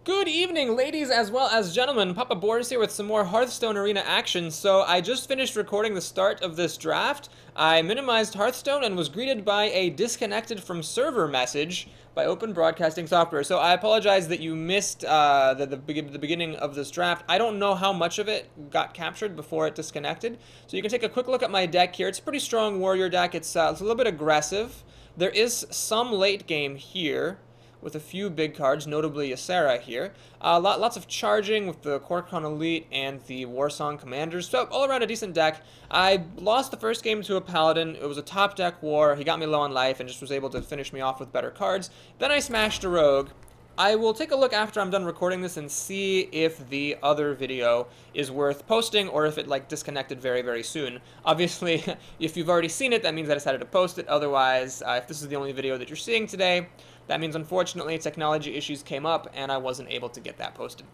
Good evening, ladies as well as gentlemen. Papa Boris here with some more Hearthstone arena action. So I just finished recording the start of this draft. I minimized Hearthstone and was greeted by a disconnected from server message by Open Broadcasting Software. So I apologize that you missed the beginning of this draft. I don't know how much of it got captured before it disconnected. So you can take a quick look at my deck here. It's a pretty strong warrior deck. It's a little bit aggressive. There is some late game here with a few big cards, notably Ysera here. Lots of charging with the Korkon Elite and the Warsong Commanders. So all around a decent deck. I lost the first game to a Paladin. It was a top deck war. He got me low on life and just was able to finish me off with better cards. Then I smashed a Rogue. I will take a look after I'm done recording this and see if the other video is worth posting or if it disconnected very soon. Obviously, if you've already seen it, that means I decided to post it. Otherwise, if this is the only video that you're seeing today, that means unfortunately technology issues came up and I wasn't able to get that posted.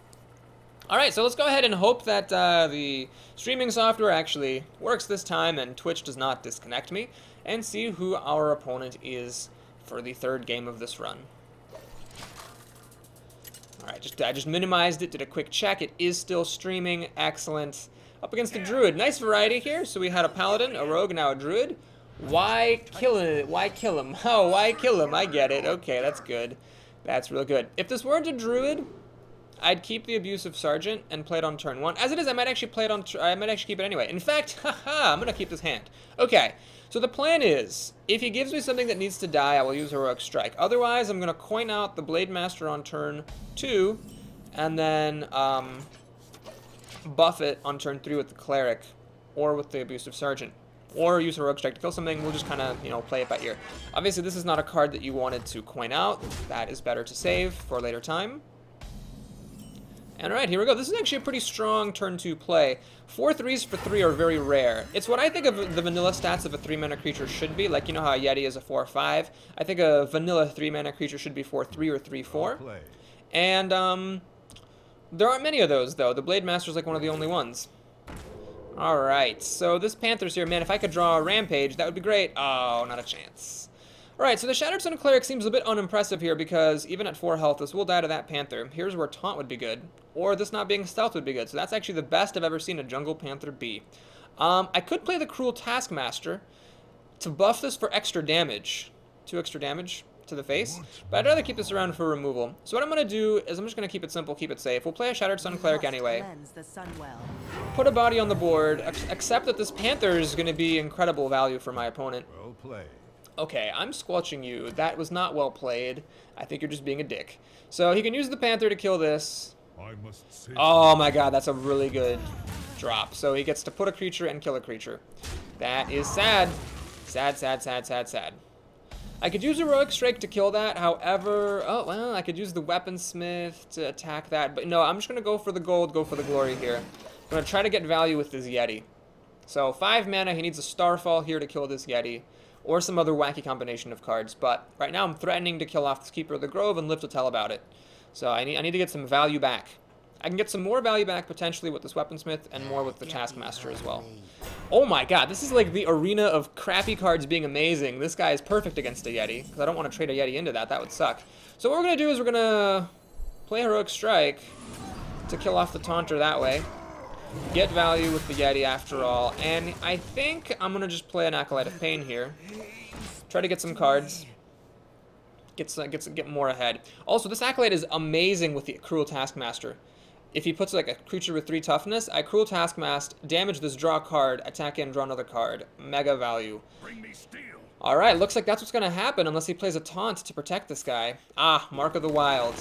Alright, so let's go ahead and hope that the streaming software actually works this time and Twitch does not disconnect me, and see who our opponent is for the third game of this run. Alright, I just minimized it, did a quick check. It is still streaming. Excellent. Up against a Druid. Nice variety here. So we had a Paladin, a Rogue, now a Druid. Why kill it? Why kill him? Oh, why kill him? I get it. Okay, that's good. That's real good. If this weren't a Druid, I'd keep the Abusive Sergeant and play it on turn 1. As it is, I might actually play it on. I might actually keep it anyway. In fact, haha, I'm gonna keep this hand. Okay. So the plan is, if he gives me something that needs to die, I will use Heroic Strike. Otherwise, I'm gonna coin out the Blade Master on turn 2, and then buff it on turn 3 with the Cleric, or with the Abusive Sergeant. Or use Heroic Strike to kill something. We'll just kind of, play it by ear. Obviously, this is not a card that you wanted to coin out. That is better to save for a later time. And alright, here we go. This is actually a pretty strong turn 2 play. 4 3s for 3 are very rare. It's what I think of the vanilla stats of a 3-mana creature should be. Like, you know how a Yeti is a 4-5? I think a vanilla 3-mana creature should be 4-3 or 3-4. And, there aren't many of those, though. The Blade Master's like one of the only ones. Alright, so this Panther's here. Man, if I could draw a Rampage, that would be great. Oh, not a chance. Alright, so the Shattered Sun Cleric seems a bit unimpressive here because even at 4 health, this will die to that Panther. Here's where Taunt would be good. Or this not being Stealth would be good. So that's actually the best I've ever seen a Jungle Panther be. I could play the Cruel Taskmaster to buff this for extra damage. 2 extra damage to the face. But I'd rather keep this around for removal. So what I'm going to do is I'm just going to keep it simple, keep it safe. We'll play a Shattered Sun Cleric anyway. Put a body on the board, accept that this Panther is going to be incredible value for my opponent. Well played. Okay, I'm squelching you. That was not well played. I think you're just being a dick. So he can use the Panther to kill this. Oh my god, that's a really good drop. So he gets to put a creature and kill a creature. That is sad. Sad, sad, sad, sad, sad. I could use Heroic Strike to kill that, however... Oh, well, I could use the Weaponsmith to attack that. But no, I'm just going to go for the gold, go for the glory here. I'm going to try to get value with this Yeti. So 5 mana, he needs a Starfall here to kill this Yeti. Or some other wacky combination of cards. But right now I'm threatening to kill off this Keeper of the Grove and live to tell about it. So I need to get some value back. I can get some more value back potentially with this Weaponsmith and more with the Taskmaster as well. Oh my god, this is like the arena of crappy cards being amazing. This guy is perfect against a Yeti, because I don't want to trade a Yeti into that. That would suck. So what we're going to do is we're going to play Heroic Strike to kill off the Taunter that way. Get value with the Yeti after all. And I think I'm going to just play an Acolyte of Pain here. Try to get some cards. Get more ahead. Also, this Acolyte is amazing with the Cruel Taskmaster. If he puts like a creature with 3 toughness, I Cruel Taskmaster, damage this, draw a card, attack in, draw another card. Mega value. Alright, looks like that's what's going to happen unless he plays a Taunt to protect this guy. Ah, Mark of the Wild.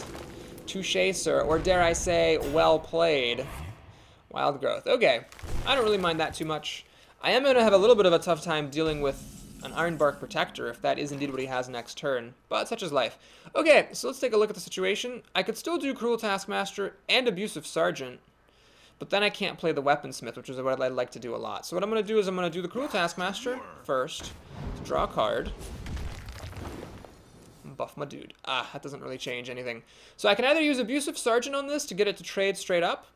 Touché, sir. Or dare I say, well played. Wild Growth. Okay, I don't really mind that too much. I am going to have a little bit of a tough time dealing with an Ironbark Protector, if that is indeed what he has next turn. But such is life. Okay, so let's take a look at the situation. I could still do Cruel Taskmaster and Abusive Sergeant, but then I can't play the Weaponsmith, which is what I'd like to do a lot. So what I'm going to do is I'm going to do the Cruel Taskmaster first, draw a card, buff my dude. Ah, that doesn't really change anything. So I can either use Abusive Sergeant on this to get it to trade straight up,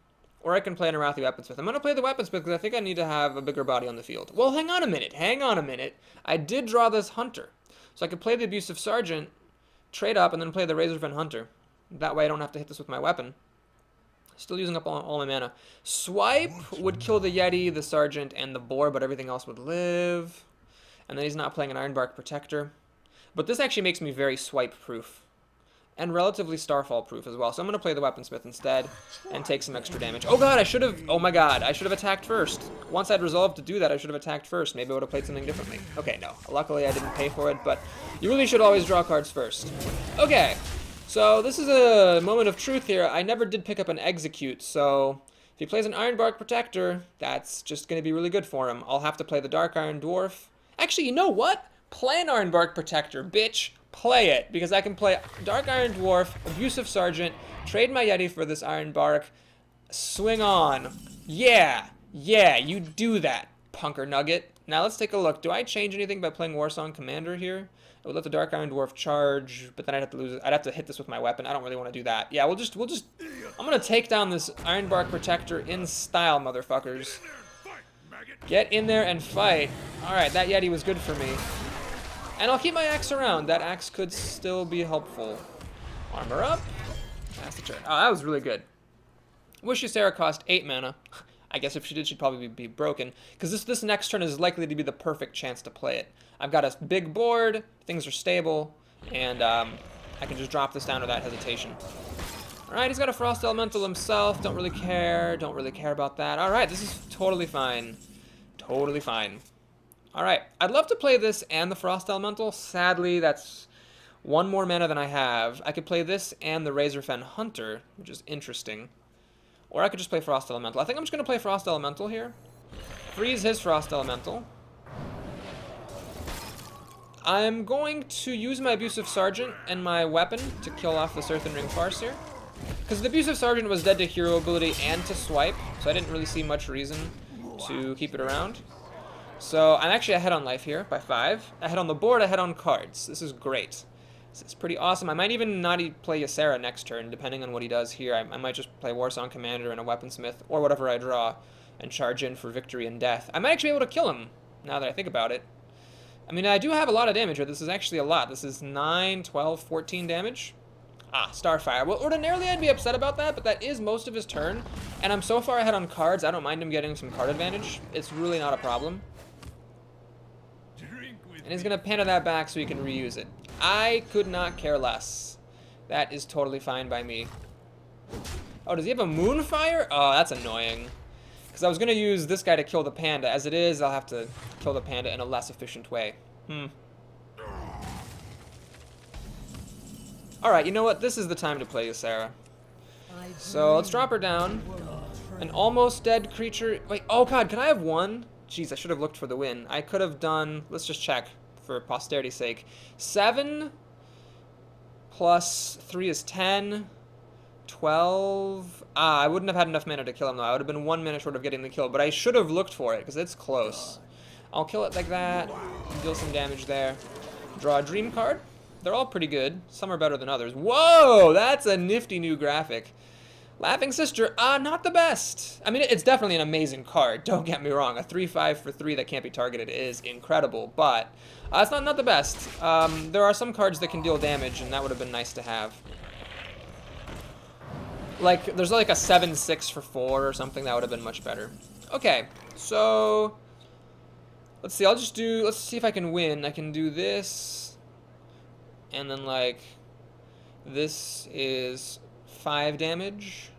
or I can play an Arathi Weaponsmith. I'm going to play the Weaponsmith because I think I need to have a bigger body on the field. Well, hang on a minute. Hang on a minute. I did draw this Hunter. So I could play the Abusive Sergeant, trade up, and then play the Razorfen Hunter. That way I don't have to hit this with my weapon. Still using up all my mana. Swipe would kill the Yeti, the Sergeant, and the Boar, but everything else would live. And then he's not playing an Ironbark Protector. But this actually makes me very swipe-proof. And relatively Starfall-proof as well. So I'm going to play the Weaponsmith instead and take some extra damage. Oh god, I should have... Oh my god, I should have attacked first. Once I'd resolved to do that, I should have attacked first. Maybe I would have played something differently. Okay, no. Luckily, I didn't pay for it, but you really should always draw cards first. Okay, so this is a moment of truth here. I never did pick up an Execute, so if he plays an Ironbark Protector, that's just going to be really good for him. I'll have to play the Dark Iron Dwarf. Actually, you know what? Play an Ironbark Protector, bitch. Play it, because I can play Dark Iron Dwarf, Abusive Sergeant, trade my Yeti for this Ironbark, swing on. Yeah, you do that, punker nugget. Now let's take a look. Do I change anything by playing Warsong Commander here? I would let the Dark Iron Dwarf charge, but then I'd have to lose it. I'd have to hit this with my weapon. I don't really want to do that. Yeah, we'll just. I'm gonna take down this Ironbark Protector in style, motherfuckers. Get in there and fight. All right, that Yeti was good for me. And I'll keep my axe around. That axe could still be helpful. Armor up. Pass the turn. Oh, that was really good. Wish Ysera cost 8 mana. I guess if she did, she'd probably be broken. Because this next turn is likely to be the perfect chance to play it. I've got a big board, things are stable, and I can just drop this down without hesitation. Alright, he's got a Frost Elemental himself. Don't really care about that. Alright, this is totally fine. Totally fine. Alright, I'd love to play this and the Frost Elemental. Sadly, that's one more mana than I have. I could play this and the Razorfen Hunter, which is interesting. Or I could just play Frost Elemental. I think I'm just going to play Frost Elemental here. Freeze his Frost Elemental. I'm going to use my Abusive Sergeant and my weapon to kill off this Earthen Ring Farseer. Because the Abusive Sergeant was dead to hero ability and to swipe, so I didn't really see much reason to keep it around. So I'm actually ahead on life here by 5. Ahead on the board, ahead on cards. This is great. This is pretty awesome. I might even not play Ysera next turn, depending on what he does here. I might just play Warsong Commander and a Weaponsmith, or whatever I draw, and charge in for victory and death. I might actually be able to kill him, now that I think about it. I mean, I do have a lot of damage here. This is actually a lot. This is 9, 12, 14 damage. Ah, Starfire. Well, ordinarily I'd be upset about that, but that is most of his turn. And I'm so far ahead on cards, I don't mind him getting some card advantage. It's really not a problem. And he's going to panda that back so he can reuse it. I could not care less. That is totally fine by me. Oh, does he have a Moonfire? Oh, that's annoying. Because I was going to use this guy to kill the panda. As it is, I'll have to kill the panda in a less efficient way. Alright, you know what? This is the time to play Ysera. So let's drop her down. An almost dead creature. Wait, oh god, can I have one? Jeez, I should have looked for the win. I could have done, let's just check for posterity's sake. 7 plus 3 is 10. 12. Ah, I wouldn't have had enough mana to kill him though. I would have been 1 minute short of getting the kill, but I should have looked for it because it's close. I'll kill it like that. Deal some damage there. Draw a dream card. They're all pretty good. Some are better than others. Whoa, that's a nifty new graphic. Laughing Sister, not the best. I mean, it's definitely an amazing card. Don't get me wrong. A 3/5 for 3 that can't be targeted is incredible, but it's not the best. There are some cards that can deal damage, and that would have been nice to have. Like, there's like a 7/6 for 4 or something that would have been much better. Okay, so let's see. Let's see if I can win. I can do this, and then like this is 5 damage.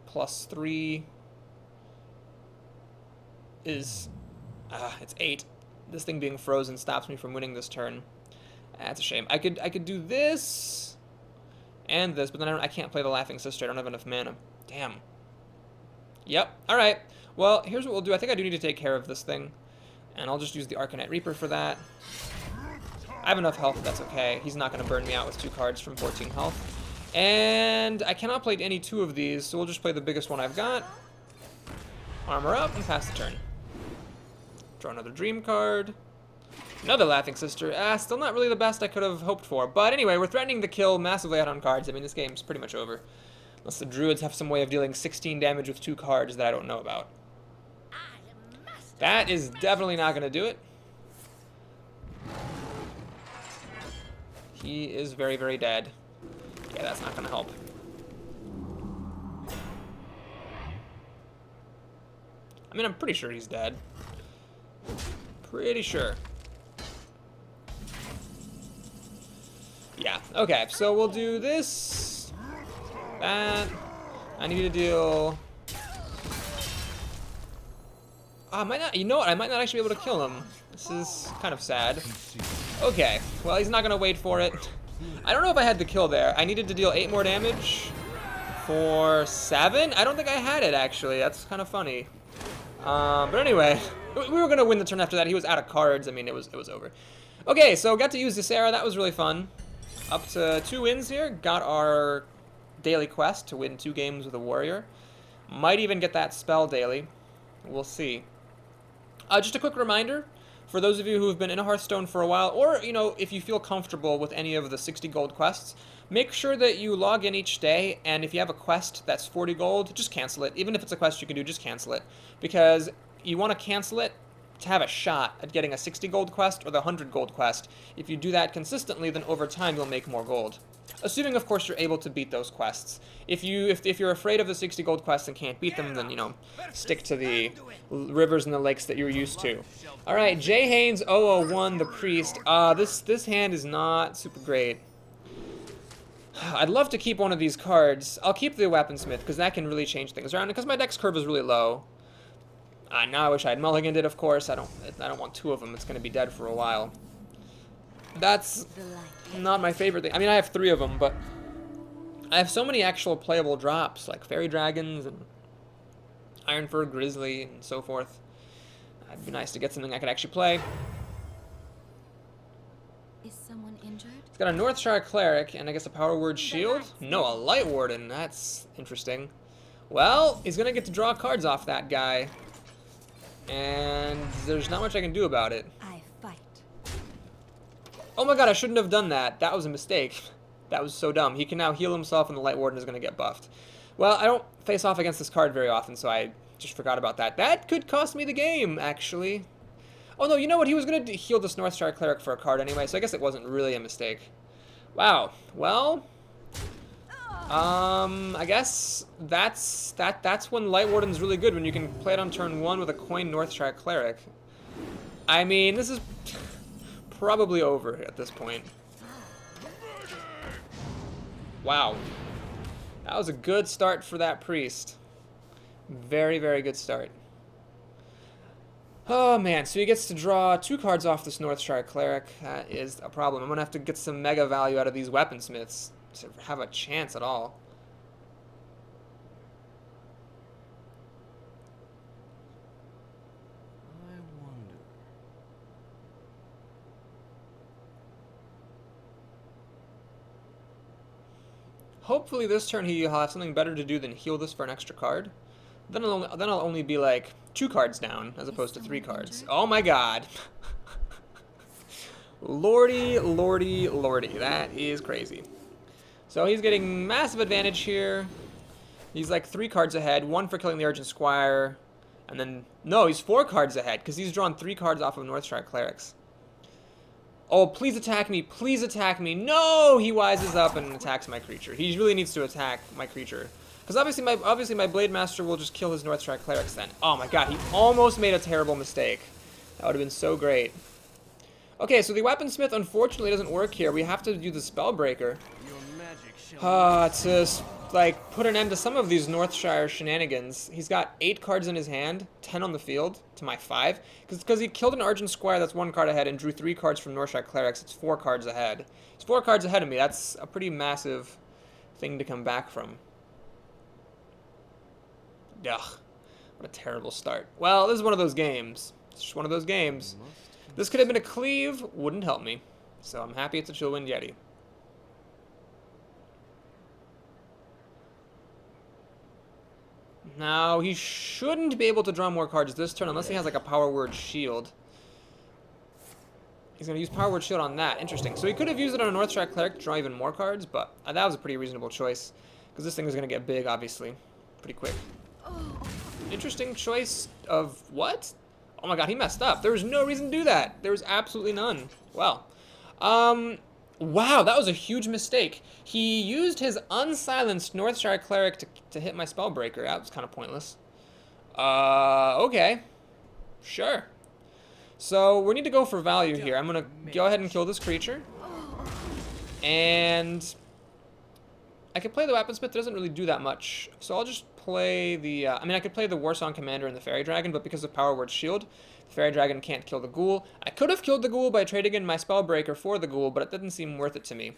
Plus 3 is, it's 8. This thing being frozen stops me from winning this turn. That's a shame. I could do this and this, but then I can't play the Laughing Sister. I don't have enough mana. Damn. Yep. All right. Well, here's what we'll do. I think I do need to take care of this thing, and I'll just use the Arcanite Reaper for that. I have enough health, that's okay. He's not going to burn me out with 2 cards from 14 health. And I cannot play any 2 of these, so we'll just play the biggest one I've got. Armor up and pass the turn. Draw another dream card. Another Laughing Sister. Still not really the best I could have hoped for. But anyway, we're threatening to kill massively out on cards. I mean, this game's pretty much over. Unless the Druids have some way of dealing 16 damage with 2 cards that I don't know about. That is definitely not going to do it. He is very, very dead. Yeah, that's not going to help. I mean, I'm pretty sure he's dead. Pretty sure. Yeah, okay, so we'll do this. That. I need to deal... I might not, you know what, I might not actually be able to kill him. This is kind of sad. Okay, well, he's not gonna wait for it. I don't know if I had the kill there. I needed to deal 8 more damage for 7? I don't think I had it, actually. That's kind of funny. But anyway, we were gonna win the turn after that. He was out of cards. I mean, it was over. Okay, so got to use this era. That was really fun. Up to 2 wins here. Got our daily quest to win 2 games with a warrior. Might even get that spell daily. We'll see. Just a quick reminder, for those of you who have been in Hearthstone for a while, or, you know, if you feel comfortable with any of the 60 gold quests, make sure that you log in each day, and if you have a quest that's 40 gold, just cancel it. Even if it's a quest you can do, just cancel it. Because you want to cancel it to have a shot at getting a 60 gold quest or the 100 gold quest. If you do that consistently, then over time you'll make more gold. Assuming, of course, you're able to beat those quests. If you're afraid of the 60 gold quests and can't beat them, then, you know, stick to the rivers and the lakes that you're used to. All right, Jay Haynes 001, the Priest. This hand is not super great. I'd love to keep one of these cards. I'll keep the Weaponsmith, because that can really change things around, because my dex curve is really low. Now I wish I had mulliganed it, of course. I don't want 2 of them. It's going to be dead for a while. That's not my favorite thing. I mean, I have 3 of them, but I have so many actual playable drops, like Fairy Dragons and Ironfur Grizzly and so forth. It'd be nice to get something I could actually play. Is someone injured? It's got a Northshire Cleric and I guess a Power Word Shield. No, a Light Warden. That's interesting. Well, he's going to get to draw cards off that guy. And there's not much I can do about it. I fight. Oh my god, I shouldn't have done that. That was a mistake. That was so dumb. He can now heal himself and the Light Warden is going to get buffed. Well, I don't face off against this card very often, so I just forgot about that. That could cost me the game, actually. Oh no, you know what? He was going to heal this Northshire Cleric for a card anyway, so I guess it wasn't really a mistake. Wow. Well, I guess that's when Light Warden's really good, when you can play it on turn 1 with a coin Northshire Cleric. I mean, this is probably over at this point. Wow. That was a good start for that priest. Very, very good start. Oh man, so he gets to draw 2 cards off this Northshire Cleric. That is a problem. I'm gonna have to get some mega value out of these Weaponsmiths to have a chance at all. I wonder. Hopefully this turn he'll have something better to do than heal this for an extra card. Then I'll only be like 2 cards down as opposed to 3 cards. Oh my god. Lordy, lordy, lordy. That is crazy. So he's getting massive advantage here. He's like 3 cards ahead. 1 for killing the Urgent Squire. And then, no, he's 4 cards ahead because he's drawn 3 cards off of Northshire Clerics. Oh, please attack me. Please attack me. No! He wises up and attacks my creature. He really needs to attack my creature. Because obviously my Blade Master will just kill his Northshire Clerics then. Oh my god, he almost made a terrible mistake. That would have been so great. Okay, so the Weaponsmith unfortunately doesn't work here. We have to do the Spellbreaker. To like put an end to some of these Northshire shenanigans. He's got 8 cards in his hand, 10 on the field to my 5. Because he killed an Argent Squire that's 1 card ahead and drew 3 cards from Northshire Clerics. It's 4 cards ahead. He's 4 cards ahead of me. That's a pretty massive thing to come back from. Ugh, what a terrible start. Well, this is one of those games. It's just one of those games. This could have been a cleave, wouldn't help me. So I'm happy it's a Chillwind Yeti. Now, he shouldn't be able to draw more cards this turn unless he has like a Power Word Shield. He's going to use Power Word Shield on that. Interesting. So he could have used it on a Northshire Cleric to draw even more cards, but that was a pretty reasonable choice. Because this thing is going to get big, obviously. Pretty quick. Interesting choice of what? Oh my god, he messed up. There was no reason to do that. There was absolutely none. Well, Wow, that was a huge mistake. He used his unsilenced Northshire Cleric to hit my Spellbreaker. That was kind of pointless. Okay. Sure. So we need to go for value here. I'm going to go ahead and kill this creature. And I could play the Weaponsmith. It doesn't really do that much. So I'll just play the... I mean, I could play the Warsong Commander and the Fairy Dragon, but because of Power Word Shield, the Fairy Dragon can't kill the Ghoul. I could have killed the Ghoul by trading in my Spellbreaker for the Ghoul, but it didn't seem worth it to me.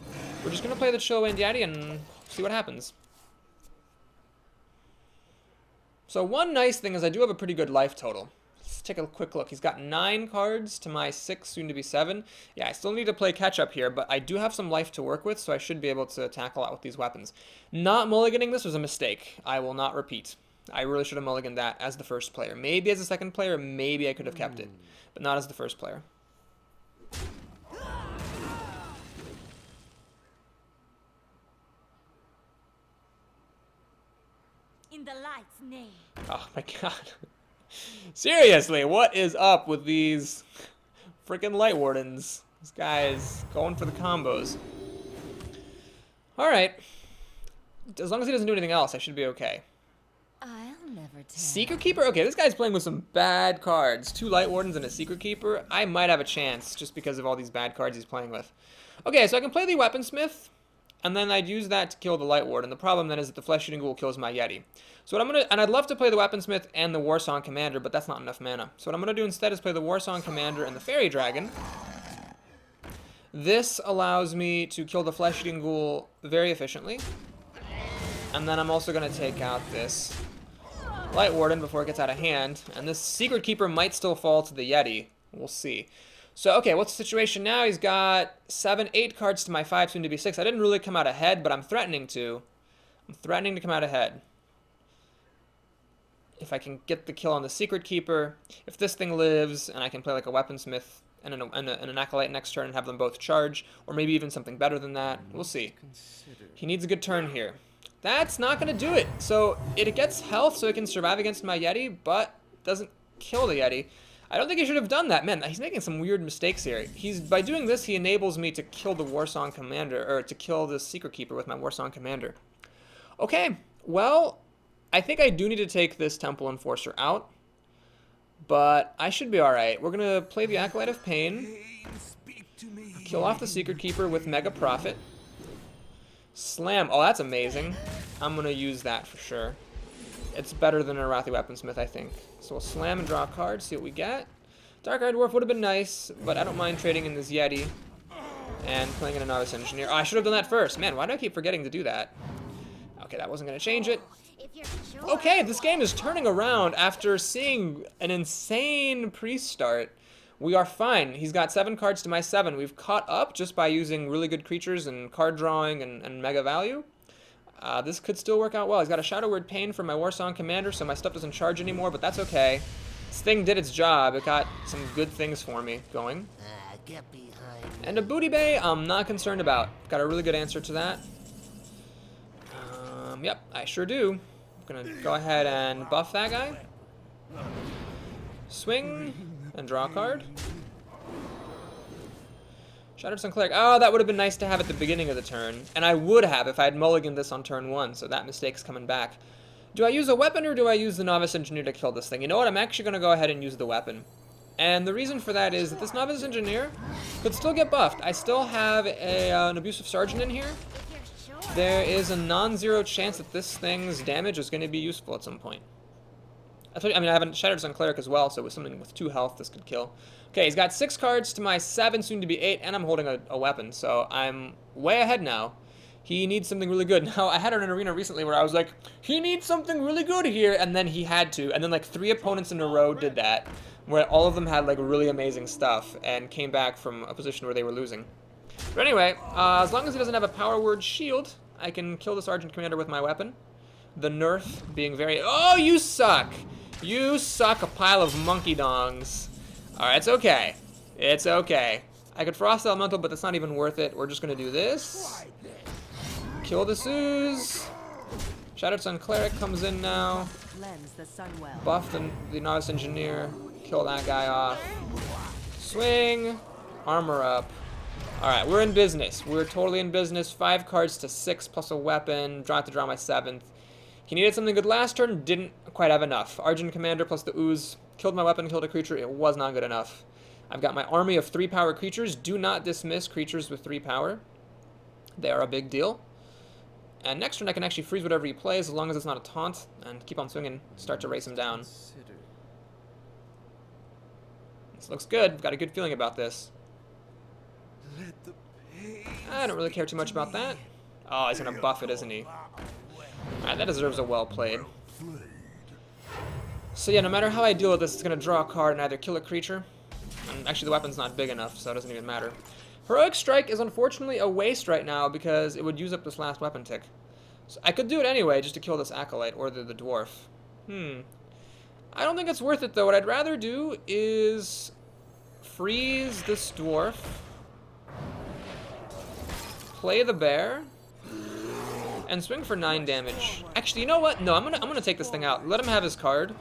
We're just going to play the Chillwind Yeti and see what happens. So one nice thing is I do have a pretty good life total. Let's take a quick look. He's got 9 cards to my 6, soon to be 7. Yeah, I still need to play catch up here, but I do have some life to work with, so I should be able to tackle out with these weapons. Not mulliganing this was a mistake. I will not repeat. I really should have mulliganed that as the first player. Maybe as a second player, maybe I could have kept it, but not as the first player. In the light's name. Oh my god. Seriously, what is up with these freaking Light Wardens? This guy's going for the combos. Alright. As long as he doesn't do anything else, I should be okay. I'll never tell. Secret Keeper? Okay, this guy's playing with some bad cards. 2 Light Wardens and a Secret Keeper. I might have a chance just because of all these bad cards he's playing with. Okay, so I can play the Weaponsmith, and then I'd use that to kill the Light Ward. And the problem then is that the Flesh Eating Ghoul kills my Yeti. So what I'm gonna, and I'd love to play the Weaponsmith and the Warsong Commander, but that's not enough mana. So what I'm gonna do instead is play the Warsong Commander and the Fairy Dragon. This allows me to kill the Flesh Eating Ghoul very efficiently. And then I'm also gonna take out this Light Warden before it gets out of hand. And this Secret Keeper might still fall to the Yeti. We'll see. So, okay, what's the situation now? He's got 7, 8 cards to my 5, soon to be 6. I didn't really come out ahead, but I'm threatening to. I'm threatening to come out ahead. If I can get the kill on the Secret Keeper, if this thing lives, and I can play like a Weaponsmith and an Acolyte next turn and have them both charge, or maybe even something better than that, we'll see. He needs a good turn here. That's not going to do it. So it gets health so it can survive against my Yeti, but doesn't kill the Yeti. I don't think he should have done that. Man, he's making some weird mistakes here. By doing this, he enables me to kill the Warsong Commander, or to kill the Secret Keeper with my Warsong Commander. Okay, well, I think I do need to take this Temple Enforcer out, but I should be alright. We're going to play the Acolyte of Pain, kill off the Secret Keeper with Mega Profit, slam. Oh, that's amazing. I'm going to use that for sure. It's better than a Arathi Weaponsmith, I think. So we'll slam and draw a card, see what we get. Dark-Eyed Dwarf would have been nice, but I don't mind trading in this Yeti and playing in a Novice Engineer. Oh, I should have done that first. Man, why do I keep forgetting to do that? Okay, that wasn't going to change it. Okay, this game is turning around after seeing an insane pre-start. We are fine. He's got 7 cards to my 7. We've caught up just by using really good creatures and card drawing and mega value. This could still work out well. He's got a Shadow Word Pain for my Warsong Commander, so my stuff doesn't charge anymore, but that's okay. This thing did its job. It got some good things for me going. Get behind me. And a Booty Bay, I'm not concerned about. Got a really good answer to that. Yep, I sure do. I'm gonna go ahead and buff that guy. Swing and draw a card. Shattered Sun Cleric. Oh, that would have been nice to have at the beginning of the turn. And I would have if I had mulliganed this on turn 1, so that mistake's coming back. Do I use a weapon or do I use the Novice Engineer to kill this thing? You know what? I'm actually going to go ahead and use the weapon. And the reason for that is that this Novice Engineer could still get buffed. I still have an Abusive Sergeant in here. There is a non-zero chance that this thing's damage is going to be useful at some point. I mean, I have a Shattered Sun Cleric as well, so with something with 2 health, this could kill. Okay, he's got 6 cards to my 7, soon to be 8, and I'm holding a weapon, so I'm way ahead now. He needs something really good. Now, I had an arena recently where I was like, he needs something really good here, and then he had to, and then like 3 opponents in a row did that, where all of them had like really amazing stuff, and came back from a position where they were losing. But anyway, as long as he doesn't have a Power Word Shield, I can kill the Sergeant Commander with my weapon. The Nerf being very... Oh, you suck! You suck, a pile of monkey dongs. Alright, it's okay. It's okay. I could Frost Elemental, but that's not even worth it. We're just gonna do this. Kill the Suze. Shattered Sun Cleric comes in now. Buff the Novice Engineer. Kill that guy off. Swing. Armor up. Alright, we're in business. We're totally in business. 5 cards to 6 plus a weapon. Draw to draw my 7th. He needed something good last turn. Didn't quite have enough. Argent Commander plus the ooze. Killed my weapon, killed a creature. It was not good enough. I've got my army of 3 power creatures. Do not dismiss creatures with 3 power. They are a big deal. And next turn I can actually freeze whatever he plays as long as it's not a taunt. And keep on swinging. Start to race him down. This looks good. Got a good feeling about this. I don't really care too much about that. Oh, he's going to buff it, isn't he? Alright, that deserves a well played. So yeah, no matter how I deal with this, it's going to draw a card and either kill a creature. And actually the weapon's not big enough, so it doesn't even matter. Heroic Strike is unfortunately a waste right now because it would use up this last weapon tick. So I could do it anyway just to kill this Acolyte or the Dwarf. I don't think it's worth it though. What I'd rather do is freeze this Dwarf, play the bear, and swing for 9 damage. Actually, you know what? No, I'm gonna take this thing out. Let him have his card.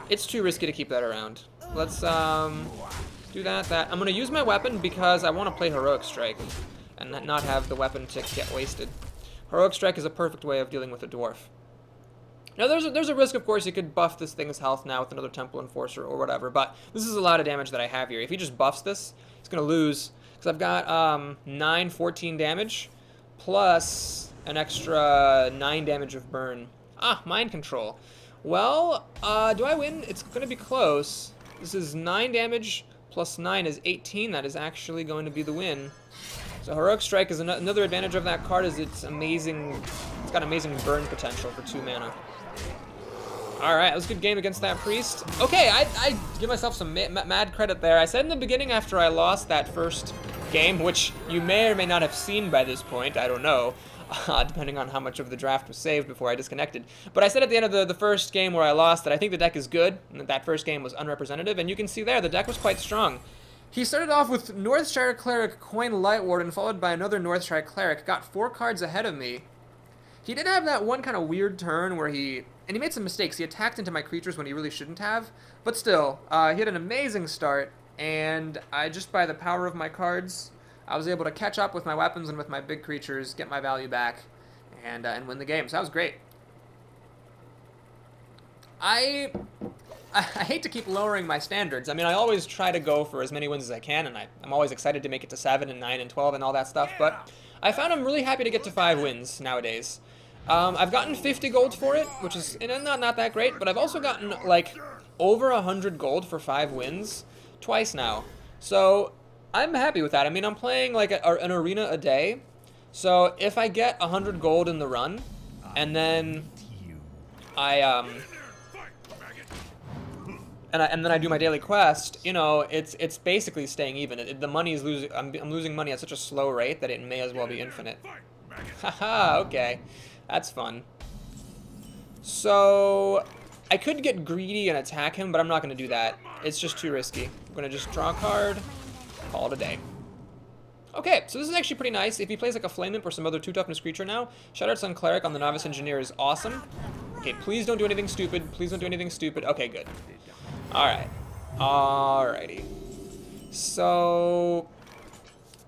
It's too risky to keep that around. Let's do that. I'm gonna use my weapon because I want to play Heroic Strike and not have the weapon tick get wasted. Heroic Strike is a perfect way of dealing with a dwarf. Now there's a risk, of course, you could buff this thing's health now with another Temple Enforcer or whatever, but this is a lot of damage that I have here. If he just buffs this, he's gonna lose because I've got 9, 14 damage plus an extra 9 damage of burn. Mind control. Well, do I win? It's gonna be close. This is 9 damage plus 9 is 18. That is actually going to be the win. So Heroic Strike is another advantage of that card is it's amazing. It's got amazing burn potential for 2 mana. Alright, that was a good game against that priest. Okay, I give myself some mad credit there. I said in the beginning after I lost that first game, which you may or may not have seen by this point, I don't know, depending on how much of the draft was saved before I disconnected. But I said at the end of the first game where I lost that I think the deck is good, and that first game was unrepresentative, and you can see there, the deck was quite strong. He started off with Northshire Cleric, Coin Lightwarden, followed by another Northshire Cleric, got 4 cards ahead of me. He did have that one kind of weird turn where he made some mistakes. He attacked into my creatures when he really shouldn't have, but still, he had an amazing start, and just by the power of my cards, I was able to catch up with my weapons and with my big creatures, get my value back, and win the game. So that was great. I hate to keep lowering my standards. I mean, I always try to go for as many wins as I can, and I'm always excited to make it to 7 and 9 and 12 and all that stuff, but I found I'm really happy to get to 5 wins nowadays. I've gotten 50 gold for it, which is not that great, but I've also gotten, like, over 100 gold for 5 wins twice now. So I'm happy with that. I mean, I'm playing, like, an arena a day, so if I get 100 gold in the run, and then and then I do my daily quest, you know, it's basically staying even. The money is losing. I'm losing money at such a slow rate that it may as well be infinite. Haha, okay. That's fun. So I could get greedy and attack him, but I'm not going to do that. It's just too risky. I'm going to just draw a card, call it a day. Okay, so this is actually pretty nice. If he plays like a Flame Imp or some other 2-toughness creature now, Shattered Sun Cleric on the Novice Engineer is awesome. Okay, please don't do anything stupid. Please don't do anything stupid. Okay, good. Alright. Alrighty. So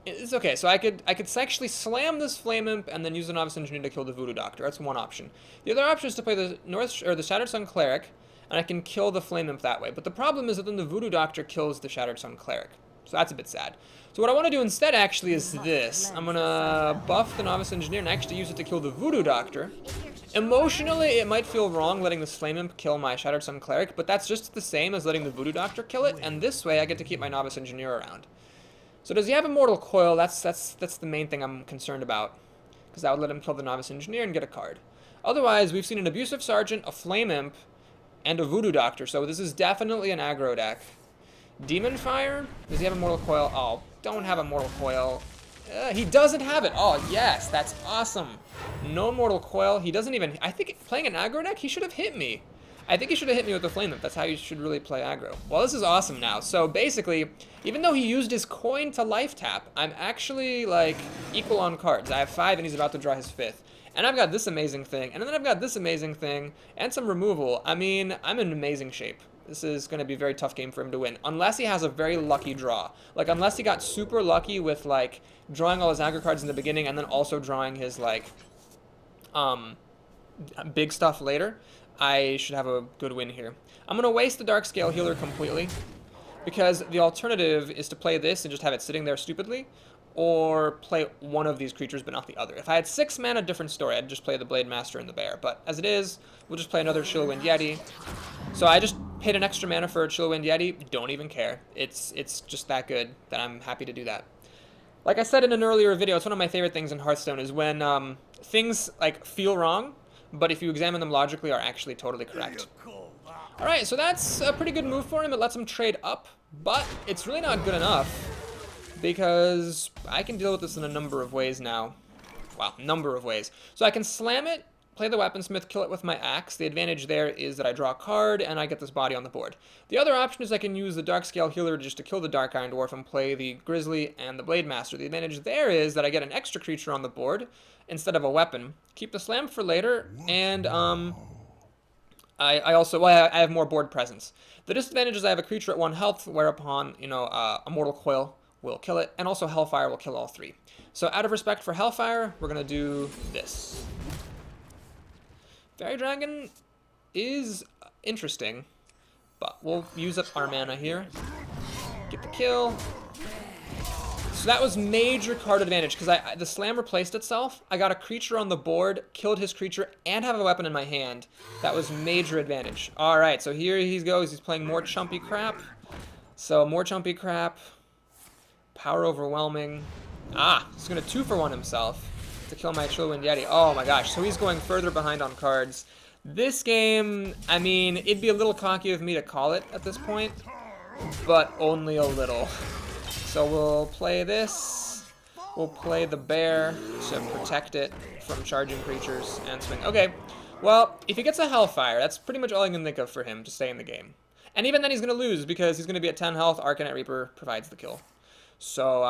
it's okay. So I could actually slam this Flame Imp and then use the Novice Engineer to kill the Voodoo Doctor. That's one option. The other option is to play the Shattered Sun Cleric, and I can kill the Flame Imp that way. But the problem is that then the Voodoo Doctor kills the Shattered Sun Cleric. So that's a bit sad. So what I want to do instead actually is this. I'm gonna buff the Novice Engineer and actually use it to kill the Voodoo Doctor. Emotionally, it might feel wrong letting this Flame Imp kill my Shattered Sun Cleric, but that's just the same as letting the Voodoo Doctor kill it, and this way I get to keep my Novice Engineer around. So does he have Immortal Coil? That's the main thing I'm concerned about, because that would let him kill the Novice Engineer and get a card. Otherwise, we've seen an Abusive Sergeant, a Flame Imp, and a Voodoo Doctor, so this is definitely an aggro deck. Demon Fire? Does he have Immortal Coil? Oh, don't have Immortal Coil. He doesn't have it. Oh, yes, that's awesome. No Immortal Coil. He doesn't even... I think playing an aggro deck, he should have hit me. I think he should have hit me with the Flame Imp. That's how you should really play aggro. Well, this is awesome now. So basically, even though he used his coin to life tap, I'm actually, like, equal on cards. I have 5 and he's about to draw his 5th. And I've got this amazing thing, and then I've got this amazing thing, and some removal. I mean, I'm in amazing shape. This is going to be a very tough game for him to win. Unless he has a very lucky draw. Like, unless he got super lucky with, like, drawing all his aggro cards in the beginning and then also drawing his, like, big stuff later, I should have a good win here. I'm going to waste the Dark Scale Healer completely, because the alternative is to play this and just have it sitting there stupidly, or play one of these creatures but not the other. If I had 6 mana, different story. I'd just play the Blade Master and the Bear. But as it is, we'll just play another Chillwind Yeti. So I just paid an extra mana for a Chillwind Yeti. Don't even care. It's just that good that I'm happy to do that. Like I said in an earlier video, it's one of my favorite things in Hearthstone is when things like feel wrong, but if you examine them logically, are actually totally correct. Alright, so that's a pretty good move for him. It lets him trade up, but it's really not good enough, because I can deal with this in a number of ways now. Wow, number of ways. So I can slam it, play the Weaponsmith, kill it with my axe. The advantage there is that I draw a card and I get this body on the board. The other option is I can use the Darkscale Healer just to kill the Dark Iron Dwarf and play the Grizzly and the Blade Master. The advantage there is that I get an extra creature on the board instead of a weapon. Keep the slam for later, and I also, well, I have more board presence. The disadvantage is I have a creature at 1 health, whereupon, you know, a Mortal Coil will kill it, and also Hellfire will kill all 3. So out of respect for Hellfire, we're going to do this. Fairy Dragon is interesting, but we'll use up our mana here. Get the kill. So that was major card advantage, because the slam replaced itself. I got a creature on the board, killed his creature, and have a weapon in my hand. That was major advantage. Alright, so here he goes. He's playing more chumpy crap. So more chumpy crap. Power overwhelming. Ah, he's going to 2-for-1 himself to kill my Chillwind Yeti. Oh my gosh, so he's going further behind on cards. This game, I mean, it'd be a little cocky of me to call it at this point, but only a little. So we'll play this. We'll play the Bear to protect it from charging creatures and swing. Okay, well, if he gets a Hellfire, that's pretty much all I can think of for him to stay in the game. And even then he's going to lose, because he's going to be at 10 health. Arcanite Reaper provides the kill. So,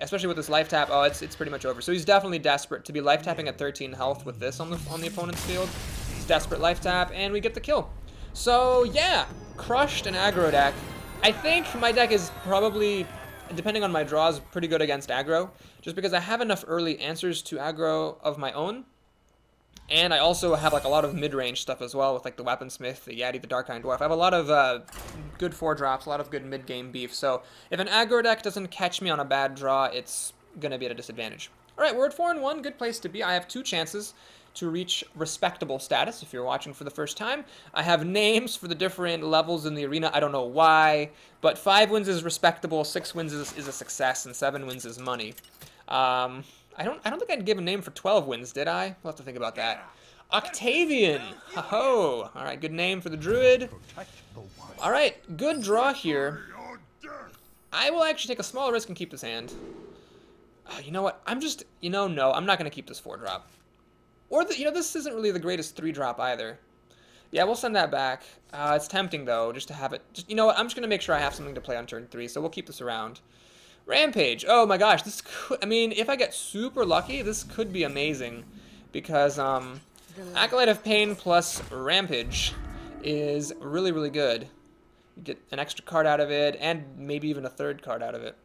especially with this life tap, oh, it's pretty much over. So he's definitely desperate to be life tapping at 13 health with this on the opponent's field. He's desperate life tap, and we get the kill. So yeah, crushed an aggro deck. I think my deck is probably, depending on my draws, pretty good against aggro, just because I have enough early answers to aggro of my own. And I also have like a lot of mid-range stuff as well with like the Weaponsmith, the Yeti, the Dark Iron Dwarf. I have a lot of good 4-drops, a lot of good mid-game beef. So if an aggro deck doesn't catch me on a bad draw, it's going to be at a disadvantage. Alright, we're at 4-1, good place to be. I have 2 chances to reach respectable status if you're watching for the first time. I have names for the different levels in the arena. I don't know why, but 5 wins is respectable, 6 wins is a success, and 7 wins is money. I don't think I'd give a name for 12 wins, did I? We'll have to think about that. Octavian! Ho-ho! Alright, good name for the Druid. Alright, good draw here. I will actually take a small risk and keep this hand. You know what? No, I'm not going to keep this 4-drop. Or, this isn't really the greatest 3-drop either. Yeah, we'll send that back. It's tempting, though, just to have it. You know what? I'm just going to make sure I have something to play on turn 3, so we'll keep this around. Rampage. Oh my gosh, this could, I mean, if I get super lucky, this could be amazing, because Acolyte of Pain plus Rampage is really, really good. You get an extra card out of it, and maybe even a 3rd card out of it.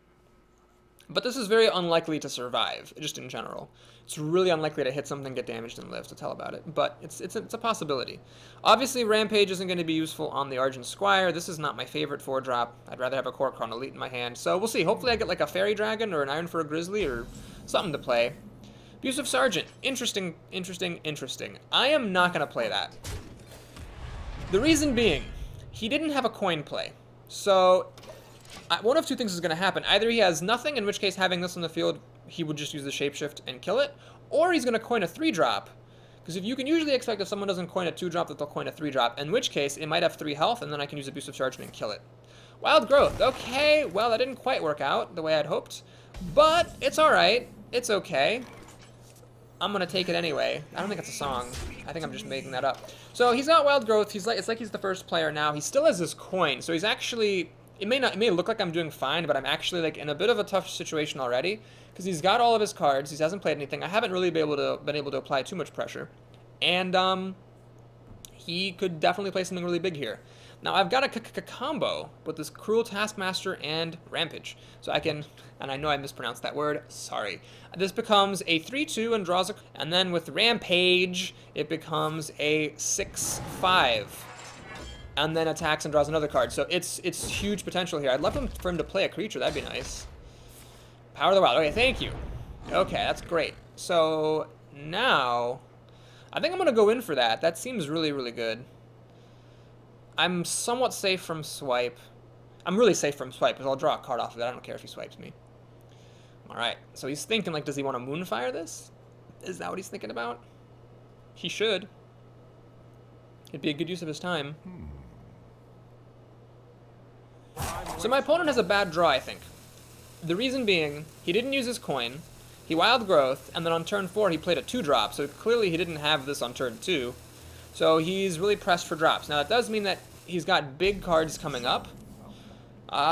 But this is very unlikely to survive, just in general. It's really unlikely to hit something, get damaged, and live, to tell about it. But it's a possibility. Obviously, Rampage isn't going to be useful on the Argent Squire. This is not my favorite 4-drop. I'd rather have a Kor'kron Elite in my hand. So we'll see. Hopefully I get like a Fairy Dragon or an Iron for a Grizzly or something to play. Abusive Sergeant. Interesting, interesting, interesting. I am not going to play that. The reason being, he didn't have a coin play. So one of 2 things is going to happen. Either he has nothing, in which case having this on the field, he would just use the Shapeshift and kill it, or he's going to coin a 3-drop, because if you can usually expect if someone doesn't coin a 2-drop that they'll coin a 3-drop, in which case it might have 3 health, and then I can use Abusive Sergeant and kill it. Wild Growth. Okay, well, that didn't quite work out the way I'd hoped, but it's alright. It's okay. I'm going to take it anyway. I don't think it's a song. I think I'm just making that up. So he's got Wild Growth. It's like he's the first player now. He still has his coin, so he's actually... It may look like I'm doing fine, but I'm actually like in a bit of a tough situation already, because he's got all of his cards. He hasn't played anything. I haven't really been able to apply too much pressure, and he could definitely play something really big here. Now I've got a combo with this Cruel Taskmaster and Rampage. So I can, and I know I mispronounced that word, sorry. This becomes a 3-2 and draws a, and then with Rampage, it becomes a 6-5. And then attacks and draws another card. So it's huge potential here. I'd love for him to play a creature, that'd be nice. Power of the Wild, okay, thank you. Okay, that's great. So now, I think I'm gonna go in for that. That seems really, really good. I'm somewhat safe from swipe. I'm really safe from swipe because I'll draw a card off of it. I don't care if he swipes me. Alright, so he's thinking, like, does he want to Moonfire this? Is that what he's thinking about? He should. It'd be a good use of his time. So my opponent has a bad draw, I think. The reason being, he didn't use his coin, he Wild Growth, and then on turn 4 he played a 2-drop, so clearly he didn't have this on turn 2. So he's really pressed for drops. Now, that does mean that he's got big cards coming up,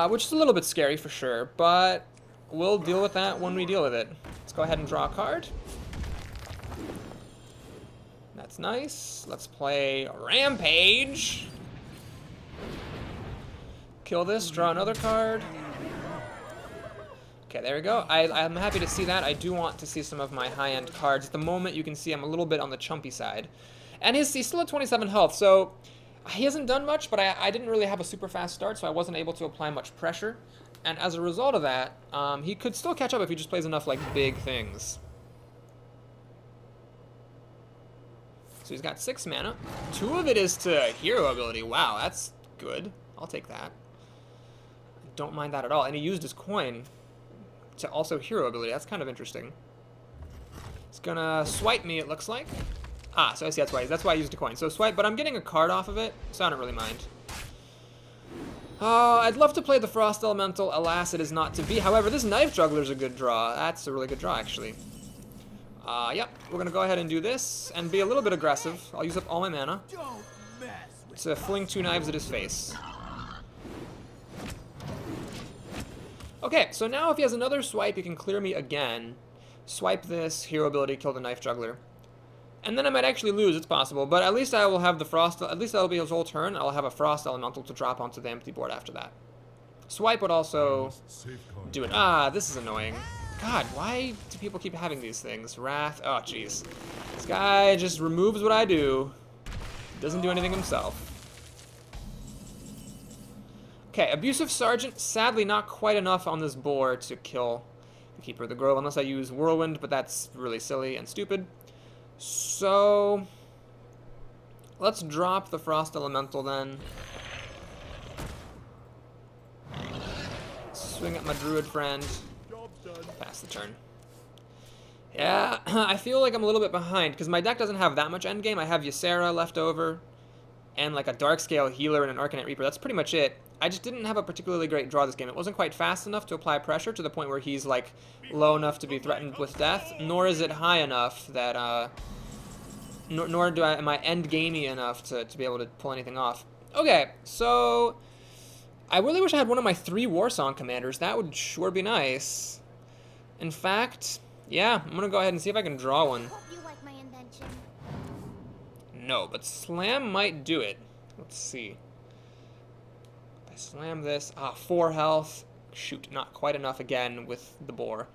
which is a little bit scary for sure, but we'll deal with that when we deal with it. Let's go ahead and draw a card. That's nice. Let's play Rampage. Kill this, draw another card. Okay, there we go. I'm happy to see that. I do want to see some of my high-end cards. At the moment, you can see I'm a little bit on the chumpy side. And he's still at 27 health, so he hasn't done much, but I didn't really have a super fast start, so I wasn't able to apply much pressure. And as a result of that, he could still catch up if he just plays enough, like, big things. So he's got 6 mana. 2 of it is to hero ability. Wow, that's good. I'll take that. I don't mind that at all. And he used his coin to also hero ability. That's kind of interesting. It's gonna swipe me, it looks like. Ah, so I see that's why I used a coin. So swipe, but I'm getting a card off of it, so I don't really mind. I'd love to play the Frost Elemental. Alas, it is not to be. However, this Knife Juggler's a good draw. That's a really good draw, actually. Yep, we're gonna go ahead and do this and be a little bit aggressive. I'll use up all my mana to fling 2 knives at his face. Okay, so now if he has another swipe, he can clear me again. Swipe this, hero ability, kill the Knife Juggler. And then I might actually lose, it's possible, but at least I will have the Frost, at least that'll be his whole turn. I'll have a Frost Elemental to drop onto the empty board after that. Swipe would also do it. Ah, this is annoying. God, why do people keep having these things? Wrath, oh jeez. This guy just removes what I do. Doesn't do anything himself. Okay, Abusive Sergeant, sadly not quite enough on this board to kill the Keeper of the Grove, unless I use Whirlwind, but that's really silly and stupid. So, let's drop the Frost Elemental then. Swing at my Druid friend. Pass the turn. Yeah, I feel like I'm a little bit behind, because my deck doesn't have that much endgame. I have Ysera left over, and like a Darkscale Healer and an Arcanite Reaper. That's pretty much it. I just didn't have a particularly great draw this game. It wasn't quite fast enough to apply pressure to the point where he's like low enough to be threatened with death, nor is it high enough that nor am I end gamey enough to be able to pull anything off. Okay, so I really wish I had one of my 3 Warsong commanders. That would sure be nice. In fact, yeah, I'm gonna go ahead and see if I can draw one. Hope you like my invention. No, but Slam might do it. Let's see. If I slam this, 4 health. Shoot, not quite enough again with the boar.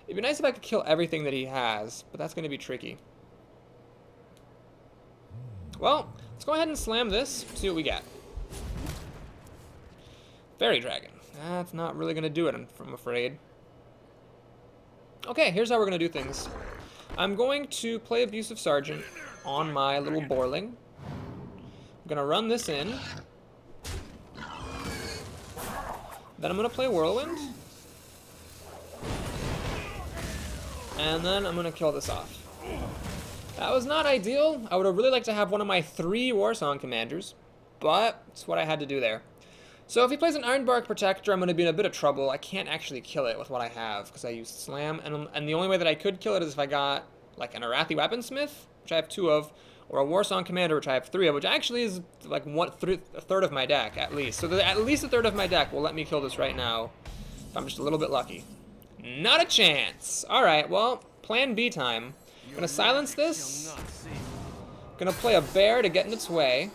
It'd be nice if I could kill everything that he has, but that's going to be tricky. Well, let's go ahead and slam this, see what we get. Fairy Dragon. That's not really going to do it, I'm afraid. Okay, here's how we're going to do things. I'm going to play Abusive Sergeant on my little Borling. I'm going to run this in. Then I'm going to play Whirlwind. And then I'm going to kill this off. That was not ideal. I would have really liked to have one of my 3 Warsong commanders, but it's what I had to do there. So if he plays an Ironbark Protector, I'm going to be in a bit of trouble. I can't actually kill it with what I have, because I used Slam, and the only way that I could kill it is if I got like an Arathi Weaponsmith, which I have 2 of, or a Warsong Commander, which I have 3 of, which actually is like a third of my deck, at least. So at least a third of my deck will let me kill this right now, if I'm just a little bit lucky. Not a chance. Alright, well, plan B time. Gonna silence this. Gonna play a bear to get in its way.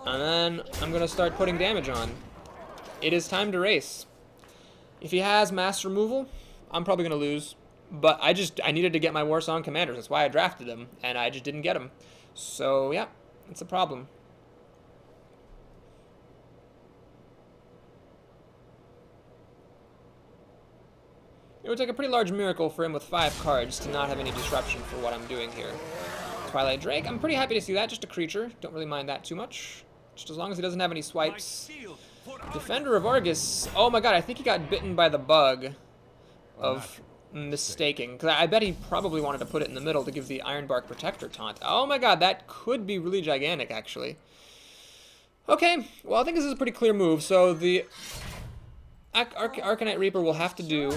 And then I'm gonna start putting damage on. It is time to race. If he has mass removal, I'm probably gonna lose. But I needed to get my Warsong commanders. That's why I drafted them, and I just didn't get them. So yeah, it's a problem. It would take a pretty large miracle for him with 5 cards to not have any disruption for what I'm doing here. Twilight Drake, I'm pretty happy to see that. Just a creature. Don't really mind that too much. Just as long as he doesn't have any swipes. Defender of Argus. Oh my god, I think he got bitten by the bug of mistaking. Because I bet he probably wanted to put it in the middle to give the Ironbark Protector taunt. Oh my god, that could be really gigantic, actually. Okay, well, I think this is a pretty clear move. So the Arcanite Reaper will have to do...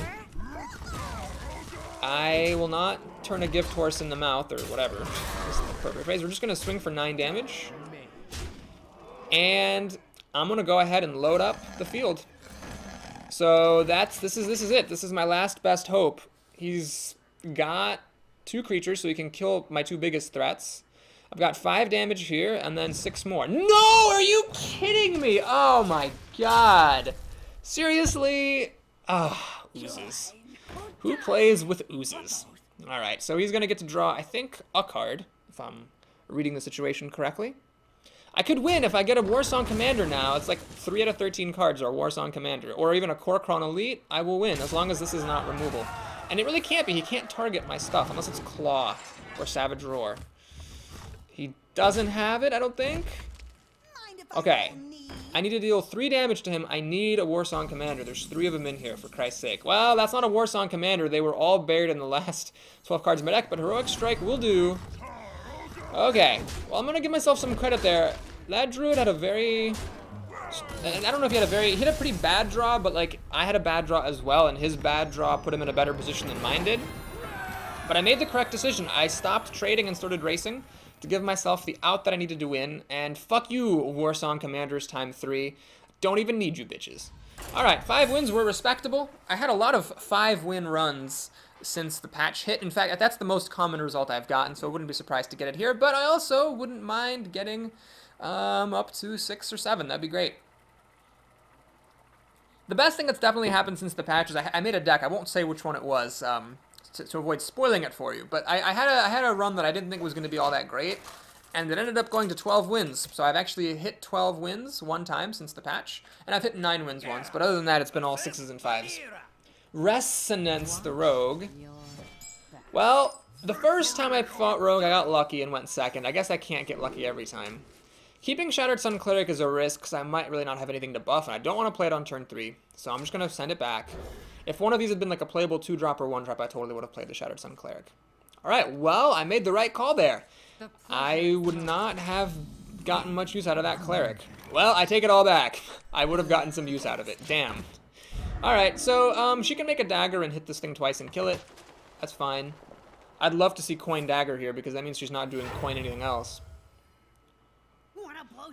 I will not turn a gift horse in the mouth, or whatever. This is the appropriate phrase. We're just going to swing for 9 damage. And I'm going to go ahead and load up the field. So this is it. This is my last best hope. He's got 2 creatures, so he can kill my 2 biggest threats. I've got 5 damage here, and then 6 more. No! Are you kidding me? Oh my god. Seriously? Ah, oozes. Who plays with oozes? Alright, so he's going to get to draw, I think, a card, if I'm reading the situation correctly. I could win if I get a Warsong Commander now. It's like 3 out of 13 cards are Warsong Commander. Or even a Kor'kron Elite, I will win, as long as this is not removal. And it really can't be. He can't target my stuff, unless it's Claw or Savage Roar. He doesn't have it, I don't think. Okay. I need to deal 3 damage to him. I need a Warsong Commander. There's 3 of them in here, for Christ's sake. Well, that's not a Warsong Commander. They were all buried in the last 12 cards in my deck, but Heroic Strike will do. Okay. Well, I'm going to give myself some credit there. That Druid had a very... I don't know if he had he had a pretty bad draw, but, like, I had a bad draw as well, and his bad draw put him in a better position than mine did. But I made the correct decision. I stopped trading and started racing to give myself the out that I needed to win, and fuck you, Warsong Commanders time 3. Don't even need you bitches. Alright, 5 wins were respectable. I had a lot of 5-win runs since the patch hit. In fact, that's the most common result I've gotten, so I wouldn't be surprised to get it here, but I also wouldn't mind getting up to 6 or 7. That'd be great. The best thing that's definitely happened since the patch is I made a deck. I won't say which one it was, to avoid spoiling it for you, but I had a run that I didn't think was going to be all that great, and it ended up going to 12 wins. So I've actually hit 12 wins 1 time since the patch, and I've hit 9 wins once, but other than that, it's been all 6s and 5s. Resonance the Rogue. Well, the first time I fought Rogue, I got lucky and went 2nd. I guess I can't get lucky every time. Keeping Shattered Sun Cleric is a risk, because I might really not have anything to buff, and I don't want to play it on turn 3, so I'm just going to send it back. If one of these had been like a playable 2-drop or 1-drop, I totally would have played the Shattered Sun Cleric. Alright, well, I made the right call there. I would not have gotten much use out of that Cleric. Well, I take it all back. I would have gotten some use out of it. Damn. Alright, so she can make a dagger and hit this thing twice and kill it. That's fine. I'd love to see Coin Dagger here, because that means she's not doing Coin anything else.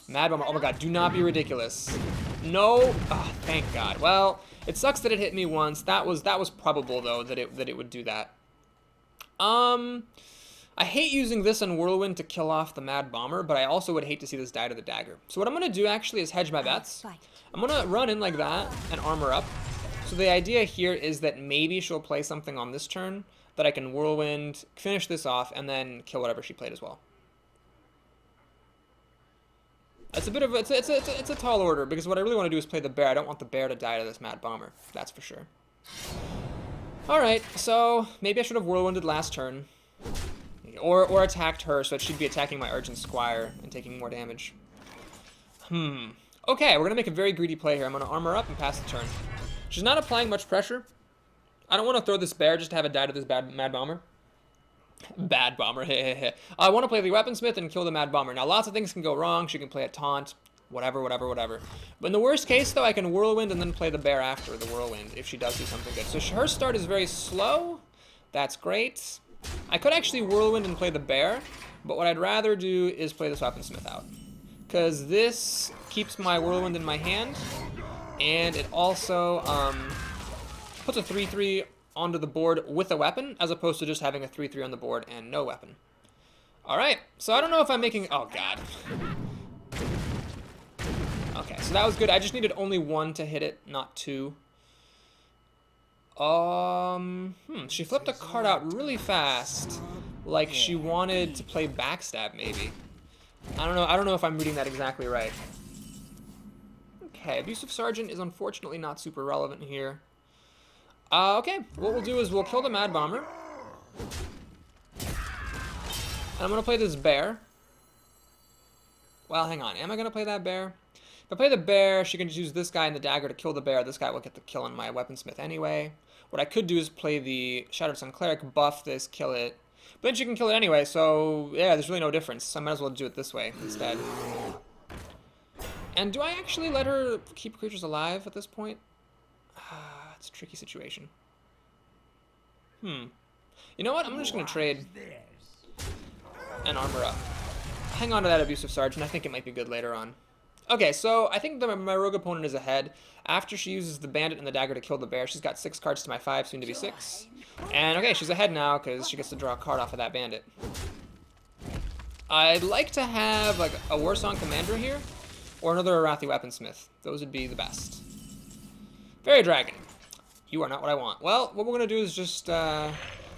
Mad Bomber, oh my god, do not be ridiculous. No, oh, thank god. Well, it sucks that it hit me once. That was probable though that it would do that. I hate using this on Whirlwind to kill off the Mad Bomber, but I also would hate to see this die to the dagger. So what I'm gonna do actually is hedge my bets. I'm gonna run in like that and armor up. So the idea here is that maybe she'll play something on this turn that I can Whirlwind, finish this off, and then kill whatever she played as well. It's a bit of a, it's a tall order, because what I really want to do is play the bear. I don't want the bear to die to this Mad Bomber. That's for sure. Alright, so maybe I should have Whirlwinded last turn. Or attacked her, so she'd be attacking my Urgent Squire and taking more damage. Okay, we're going to make a very greedy play here. I'm going to armor up and pass the turn. She's not applying much pressure. I don't want to throw this bear just to have it die to this Mad Bomber. Bad Bomber, I want to play the Weaponsmith and kill the Mad Bomber. Now, lots of things can go wrong. She can play a Taunt, whatever. But in the worst case, though, I can Whirlwind and then play the bear after the Whirlwind if she does do something good. So her start is very slow. That's great. I could actually Whirlwind and play the bear, but what I'd rather do is play this Weaponsmith out, because this keeps my Whirlwind in my hand, and it also puts a 3/3 onto the board with a weapon, as opposed to just having a 3-3 on the board and no weapon. Alright, so I don't know if I'm making... Oh, God. Okay, so that was good. I just needed only 1 to hit it, not 2. She flipped a card out really fast. Like she wanted to play backstab, maybe. I don't know if I'm reading that exactly right. Okay, Abusive Sergeant is unfortunately not super relevant here. Okay, what we'll do is we'll kill the Mad Bomber. And I'm gonna play this bear. Well, hang on, am I gonna play that bear? If I play the bear, she can just use this guy and the dagger to kill the bear. This guy will get the kill on my weaponsmith anyway. What I could do is play the Shattered Sun Cleric, buff this, kill it. But then she can kill it anyway, so yeah, there's really no difference. I might as well do it this way instead. And do I actually let her keep creatures alive at this point? It's a tricky situation. You know what? I'm just going to trade and armor up. Hang on to that Abusive Sergeant. I think it might be good later on. Okay, so I think my rogue opponent is ahead. After she uses the bandit and the dagger to kill the bear, she's got 6 cards to my 5, soon to be 6. And okay, she's ahead now because she gets to draw a card off of that bandit. I'd like to have like a Warsong Commander here, or another Arathi Weaponsmith. Those would be the best. Fairy Dragon. You are not what I want. Well, what we're going to do is just drop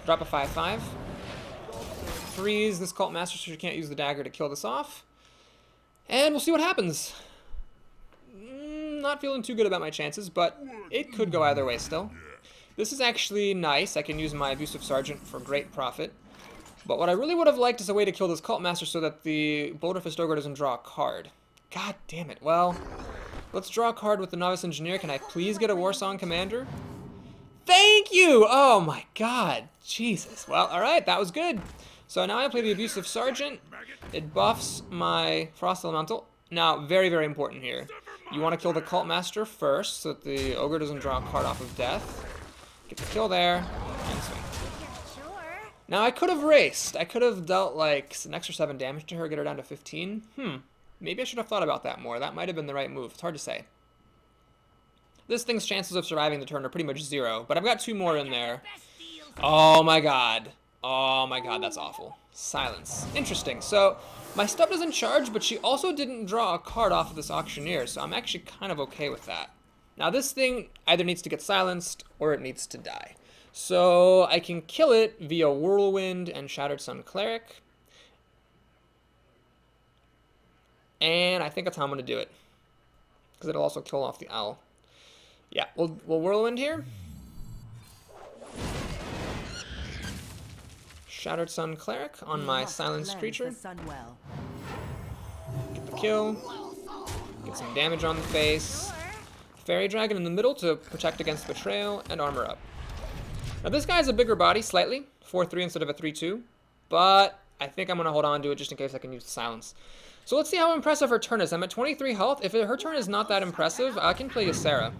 a 5/5. Freeze this Cult Master so she can't use the dagger to kill this off. And we'll see what happens. Not feeling too good about my chances, but it could go either way still. This is actually nice. I can use my Abusive Sergeant for great profit. But what I really would have liked is a way to kill this Cult Master so that the Boulderfist Ogre doesn't draw a card. God damn it. Well, let's draw a card with the Novice Engineer. Can I please get a Warsong Commander? Thank you! Oh my god. Jesus. Well, alright, that was good. So now I play the Abusive Sergeant. It buffs my Frost Elemental. Now, very, very important here. You want to kill the Cult Master first, so that the Ogre doesn't draw a card off of death. Get the kill there, and swing. Now, I could have raced. I could have dealt, like, an extra 7 damage to her, get her down to 15. Maybe I should have thought about that more. That might have been the right move. It's hard to say. This thing's chances of surviving the turn are pretty much 0, but I've got 2 more in there. Oh my god. Oh my god, that's awful. Silence. Interesting. So, my stuff doesn't charge, but she also didn't draw a card off of this Auctioneer, so I'm actually kind of okay with that. Now, this thing either needs to get silenced, or it needs to die. So, I can kill it via Whirlwind and Shattered Sun Cleric. And I think that's how I'm going to do it. Because it'll also kill off the owl. Yeah, we'll Whirlwind here. Shattered Sun Cleric on my silenced creature. Get the kill. Get some damage on the face. Fairy Dragon in the middle to protect against betrayal and armor up. Now this guy has a bigger body slightly, 4/3 instead of a 3/2, but I think I'm going to hold on to it just in case I can use the silence. So let's see how impressive her turn is. I'm at 23 health. If her turn is not that impressive, I can play Ysera.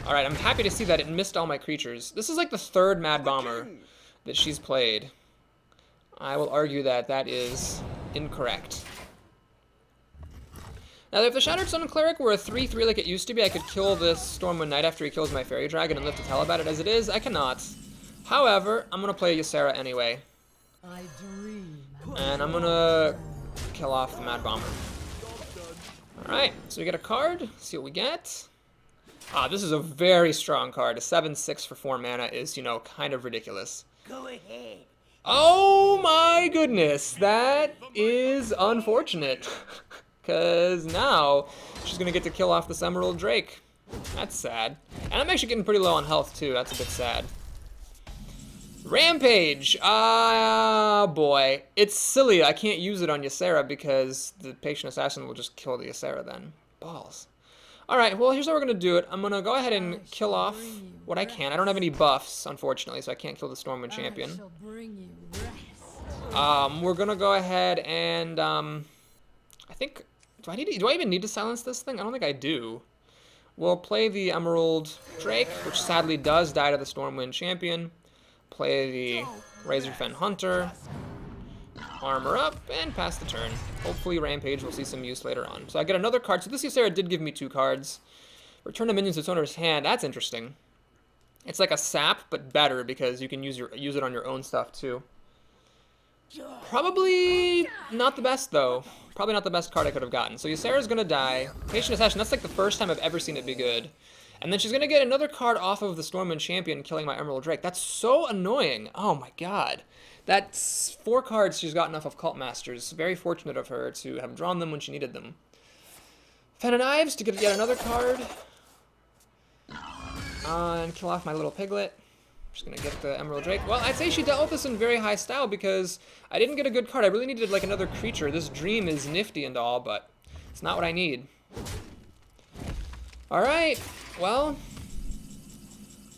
Alright, I'm happy to see that it missed all my creatures. This is like the 3rd Mad Bomber that she's played. I will argue that that is incorrect. Now, if the Shattered Sun Cleric were a 3/3 like it used to be, I could kill this Stormwind Knight after he kills my Fairy Dragon and live to tell about it. As it is, I cannot. However, I'm going to play Ysera anyway. And I'm going to kill off the Mad Bomber. Alright, so we get a card. Let's see what we get. This is a very strong card. A 7/6 for 4 mana is, you know, kind of ridiculous. Go ahead. Oh my goodness, that is unfortunate. Because now she's going to get to kill off this Emerald Drake. That's sad. And I'm actually getting pretty low on health too. That's a bit sad. Rampage! Boy. It's silly. I can't use it on Ysera because the Patient Assassin will just kill the Ysera then. Balls. Alright, well, here's how we're going to do it. I'm going to go ahead and kill off what I can. I don't have any buffs, unfortunately, so I can't kill the Stormwind Champion. We're going to go ahead and, I think, do I even need to silence this thing? I don't think I do. We'll play the Emerald Drake, which sadly does die to the Stormwind Champion. Play the Razorfen Hunter. Armor up, and pass the turn. Hopefully Rampage will see some use later on. So I get another card. So this Ysera did give me 2 cards. Return a minion to its owner's hand. That's interesting. It's like a sap, but better because you can use it on your own stuff too. Probably not the best though. Probably not the best card I could have gotten. So Ysera's gonna die. Patient Assassin, that's like the first time I've ever seen it be good. And then she's gonna get another card off of the Stormwind Champion, killing my Emerald Drake. That's so annoying. Oh my god. That's 4 cards she's gotten off of Cult Masters. Very fortunate of her to have drawn them when she needed them. Fen of Knives to get yet another card. And kill off my little piglet. Just gonna get the Emerald Drake. Well, I'd say she dealt with this in very high style because I didn't get a good card. I really needed like another creature. This Dream is nifty and all, but it's not what I need. Alright, well.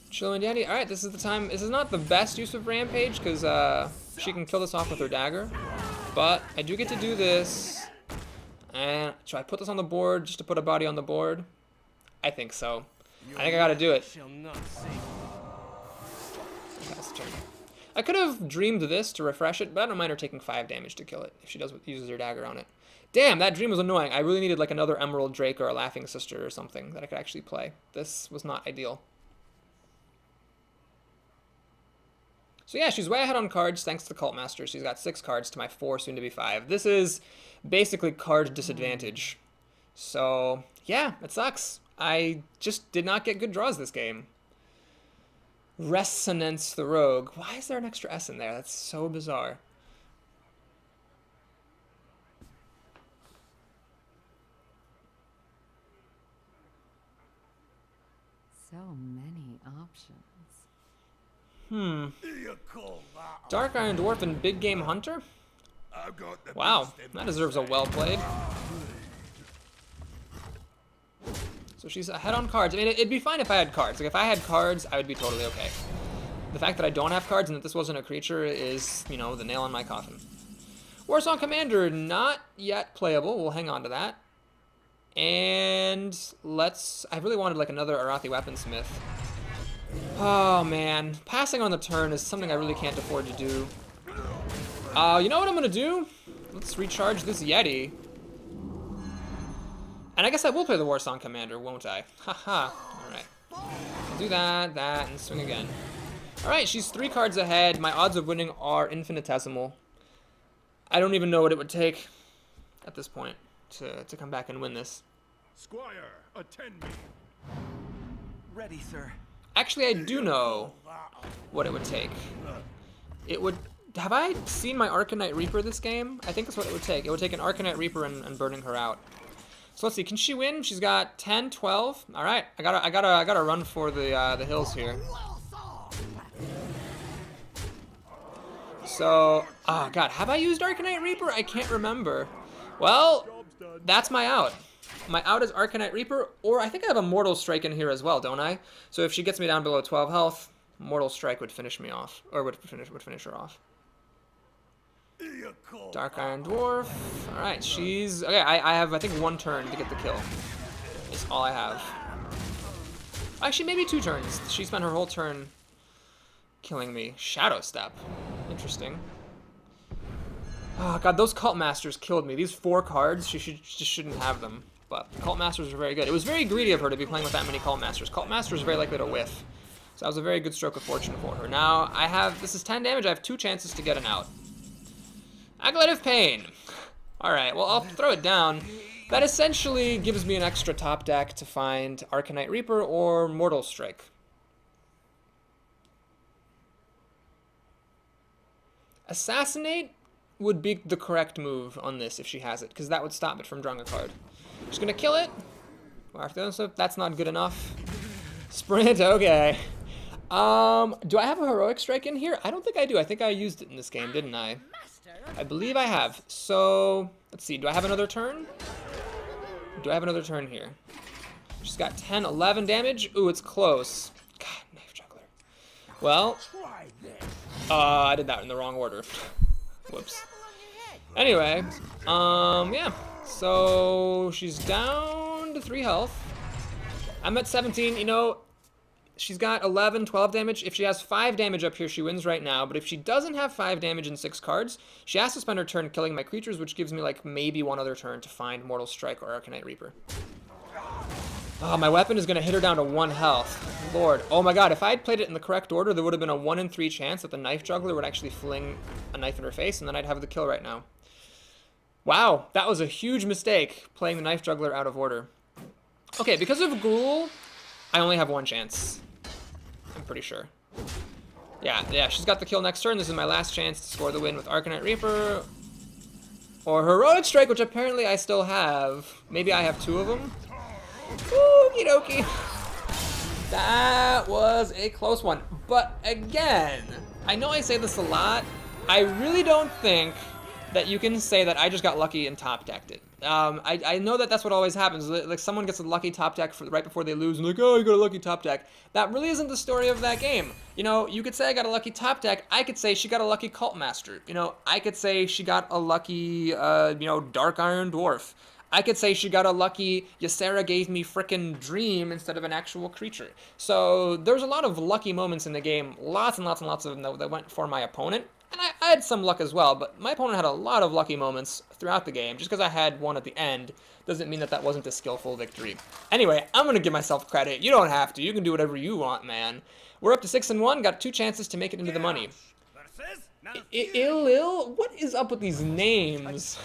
Chilling Dandy. Alright, this is the time. This is not the best use of Rampage because she can kill this off with her dagger. But I do get to do this. And should I put this on the board just to put a body on the board? I think so. I think I gotta do it. I could have dreamed this to refresh it, but I don't mind her taking 5 damage to kill it if she uses her dagger on it. Damn, that dream was annoying. I really needed like another Emerald Drake or a Laughing Sister or something that I could actually play. This was not ideal. So yeah, she's way ahead on cards thanks to Cult Master. She's got 6 cards to my 4, soon to be 5. This is basically card disadvantage. So yeah, it sucks. I just did not get good draws this game. Resonance the Rogue. Why is there an extra S in there? That's so bizarre. So many options. Dark Iron Dwarf and Big Game Hunter? Wow, that deserves a well played. So she's ahead on cards. I mean, it'd be fine if I had cards. Like, if I had cards, I would be totally okay. The fact that I don't have cards and that this wasn't a creature is, you know, the nail in my coffin. Warsong Commander, not yet playable. We'll hang on to that. And I really wanted, like, another Arathi Weaponsmith. Oh, man. Passing on the turn is something I really can't afford to do. You know what I'm going to do? Let's recharge this Yeti. And I guess I will play the Warsong Commander, won't I? Haha. Alright. I'll do that, and swing again. Alright, she's 3 cards ahead. My odds of winning are infinitesimal. I don't even know what it would take at this point to come back and win this. Squire, attend me. Ready, sir. Actually, I do know what it would take. It would... Have I seen my Arcanite Reaper this game? I think that's what it would take. It would take an Arcanite Reaper and burning her out. So let's see, can she win? She's got 10, 12. All right, I gotta run for the hills here. So, oh god, have I used Arcanite Reaper? I can't remember. Well, that's my out. My out is Arcanite Reaper, or I think I have a Mortal Strike in here as well, don't I? So if she gets me down below 12 health, Mortal Strike would finish me off, or would finish her off. Dark Iron Dwarf. Alright, she's... Okay, I have, I think, 1 turn to get the kill. It's all I have. Actually, maybe 2 turns. She spent her whole turn killing me. Shadow Step. Interesting. Oh, god, those Cult Masters killed me. These 4 cards, she just shouldn't have them. But Cult Masters are very good. It was very greedy of her to be playing with that many Cult Masters. Cult Masters are very likely to whiff. So that was a very good stroke of fortune for her. Now, I have... This is 10 damage. I have 2 chances to get an out. Acolyte of Pain. Alright, well, I'll throw it down. That essentially gives me an extra top deck to find Arcanite Reaper or Mortal Strike. Assassinate would be the correct move on this if she has it, because that would stop it from drawing a card. Just gonna kill it. That's not good enough. Sprint, okay. Do I have a Heroic Strike in here? I don't think I do. I think I used it in this game, didn't I? I believe I have. So, let's see. Do I have another turn? Do I have another turn here? She's got 10, 11 damage. Ooh, it's close. God, Knife Juggler. Well, I did that in the wrong order. Whoops. Anyway, yeah. So, she's down to 3 health. I'm at 17. You know, she's got 11, 12 damage. If she has 5 damage up here, she wins right now. But if she doesn't have 5 damage in 6 cards, she has to spend her turn killing my creatures, which gives me, like, maybe 1 other turn to find Mortal Strike or Arcanite Reaper. Oh, my weapon is going to hit her down to 1 health. Lord. Oh my god, if I had played it in the correct order, there would have been a 1 in 3 chance that the knife juggler would actually fling a knife in her face, and then I'd have the kill right now. Wow, that was a huge mistake, playing the knife juggler out of order. Okay, because of Ghoul, I only have 1 chance. I'm pretty sure. Yeah, she's got the kill next turn. This is my last chance to score the win with Arcanite Reaper. Or Heroic Strike, which apparently I still have. Maybe I have 2 of them. Okie dokie. That was a close one. But again, I know I say this a lot. I really don't think that you can say that I just got lucky and top decked it. I know that that's what always happens. Like someone gets a lucky top deck right before they lose, and like, oh, you got a lucky top deck. That really isn't the story of that game. You know, you could say I got a lucky top deck. I could say she got a lucky Cult Master. You know, I could say she got a lucky, Dark Iron Dwarf. I could say she got a lucky Ysera gave me frickin' Dream instead of an actual creature. So there's a lot of lucky moments in the game, lots and lots and lots of them that went for my opponent. And I had some luck as well, but my opponent had a lot of lucky moments throughout the game. Just because I had one at the end doesn't mean that that wasn't a skillful victory. Anyway, I'm going to give myself credit. You don't have to. You can do whatever you want, man. We're up to 6-1, got 2 chances to make it into the money. Ill? What is up with these names?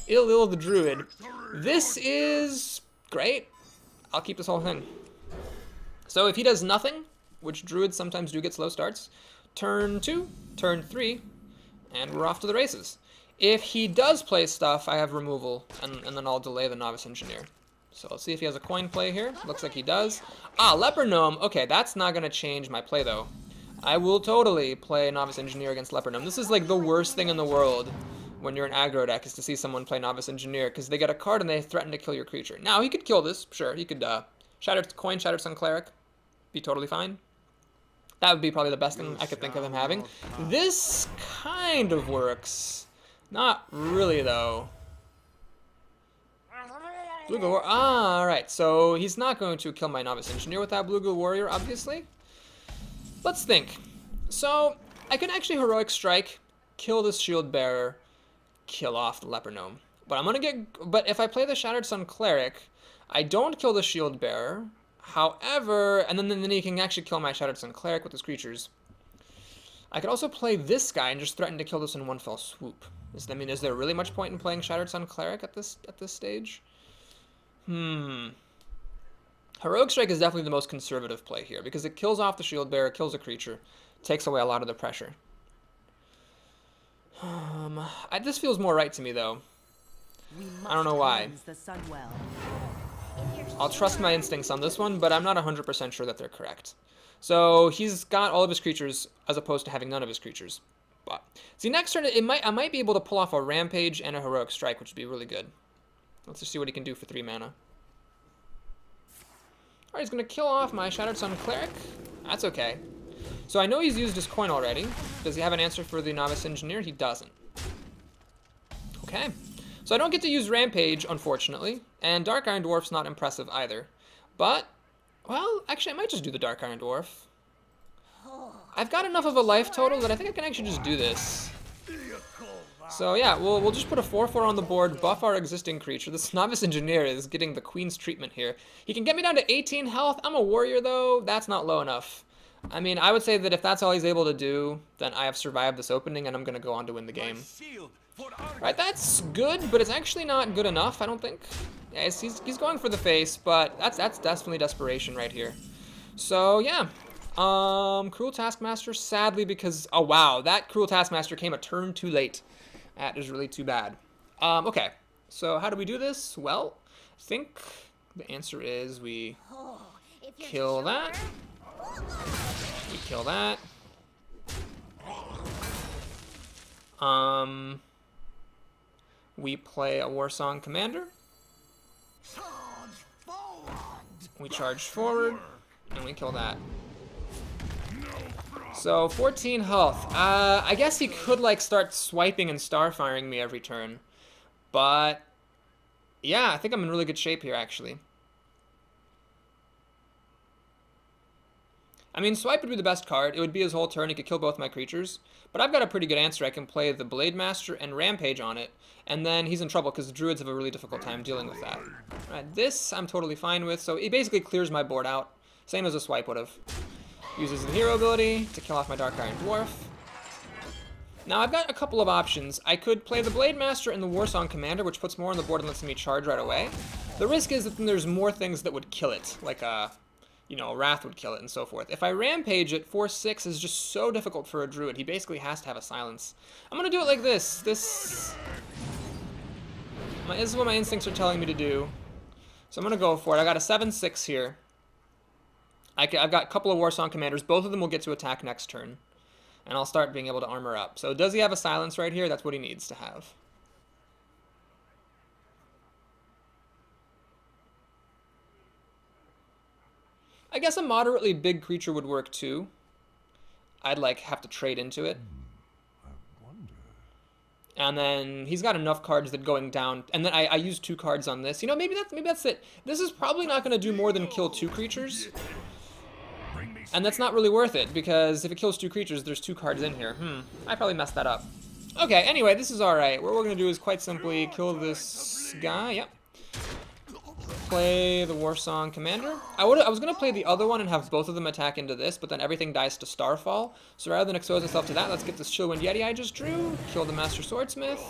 Ill the Druid. This is great. I'll keep this whole thing. So if he does nothing, which Druids sometimes do get slow starts, turn 2, turn 3, and we're off to the races. If he does play stuff, I have removal, and then I'll delay the Novice Engineer. So let's see if he has a coin play here. Looks like he does. Ah, Leper Gnome. Okay, that's not going to change my play, though. I will totally play Novice Engineer against Leper Gnome. This is like the worst thing in the world when you're an aggro deck, is to see someone play Novice Engineer, because they get a card and they threaten to kill your creature. Now, he could kill this, sure. He could Shattered Sun Cleric. Be totally fine. That would be probably the best thing I could think of him having. This kind of works. Not really, though. Blue Warrior. Ah, alright. So he's not going to kill my Novice Engineer with that Blue Warrior, obviously. Let's think. So I could actually Heroic Strike, kill this Shield Bearer, kill off the Leper Gnome. But if I play the Shattered Sun Cleric, I don't kill the Shield Bearer. However, and then he can actually kill my Shattered Sun Cleric with his creatures. I could also play this guy and just threaten to kill this in one fell swoop. Is there really much point in playing Shattered Sun Cleric at this stage? Heroic Strike is definitely the most conservative play here, because it kills off the Shield Bearer, kills a creature, takes away a lot of the pressure. This feels more right to me, though. I don't know why. I'll trust my instincts on this one, but I'm not 100% sure that they're correct. So he's got all of his creatures as opposed to having none of his creatures. But see, next turn I might be able to pull off a Rampage and a Heroic Strike, which would be really good. Let's just see what he can do for 3 mana. Alright, he's going to kill off my Shattered Sun Cleric. That's okay. So I know he's used his coin already. Does he have an answer for the Novice Engineer? He doesn't. Okay. So I don't get to use Rampage, unfortunately, and Dark Iron Dwarf's not impressive either. But, well, actually I might just do the Dark Iron Dwarf. I've got enough of a life total that I think I can actually just do this. So yeah, we'll just put a 4/4 on the board, buff our existing creature. This Novice Engineer is getting the Queen's treatment here. He can get me down to 18 health. I'm a warrior, though. That's not low enough. I mean, I would say that if that's all he's able to do, then I have survived this opening, and I'm going to go on to win the game. Right, that's good, but it's actually not good enough, I don't think. Yeah, he's going for the face, but that's definitely desperation right here. So, yeah. Cruel Taskmaster, sadly, because... Oh, wow, that Cruel Taskmaster came a turn too late. That is really too bad. Okay, so how do we do this? Well, I think the answer is we kill that. We kill that. We play a Warsong Commander. We charge forward, and we kill that. So 14 health. I guess he could like start swiping and starfiring me every turn, but yeah, I think I'm in really good shape here actually. I mean, Swipe would be the best card. It would be his whole turn. He could kill both my creatures. But I've got a pretty good answer. I can play the Blade Master and Rampage on it. And then he's in trouble because the Druids have a really difficult time dealing with that. Alright, this I'm totally fine with. So it basically clears my board out. Same as a Swipe would have. Uses the hero ability to kill off my Dark Iron Dwarf. Now I've got a couple of options. I could play the Blade Master and the Warsong Commander, which puts more on the board and lets me charge right away. The risk is that then there's more things that would kill it, like you know, Wrath would kill it and so forth. If I Rampage it, 4/6 is just so difficult for a Druid. He basically has to have a silence. I'm gonna do it like this. This is what my instincts are telling me to do. So I'm gonna go for it. I got a 7/6 here. I've got a couple of Warsong Commanders. Both of them will get to attack next turn. And I'll start being able to armor up. So does he have a silence right here? That's what he needs to have. I guess a moderately big creature would work too. I'd like have to trade into it. And then he's got enough cards that going down, and then I use 2 cards on this. You know, maybe that's it. This is probably not going to do more than kill 2 creatures. And that's not really worth it, because if it kills 2 creatures, there's 2 cards in here. I probably messed that up. Okay, anyway, this is alright. What we're going to do is quite simply kill this guy. Yep. Play the Warsong Commander. I was going to play the other one and have both of them attack into this, but then everything dies to Starfall. So rather than expose myself to that, let's get this Chillwind Yeti I just drew. Kill the Master Swordsmith.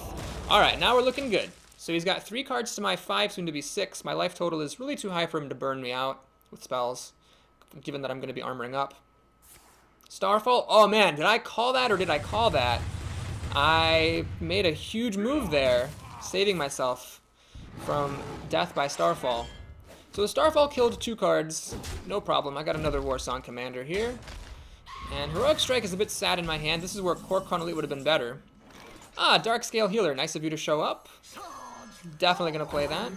Alright, now we're looking good. So he's got 3 cards to my 5, soon to be 6. My life total is really too high for him to burn me out with spells, given that I'm going to be armoring up. Starfall? Oh man, did I call that or did I call that? I made a huge move there, saving myself from death by Starfall. So the Starfall killed 2 cards, no problem. I got another Warsong Commander here. And Heroic Strike is a bit sad in my hand. This is where Core Elite would have been better. Ah, Darkscale Healer, nice of you to show up. Definitely gonna play that.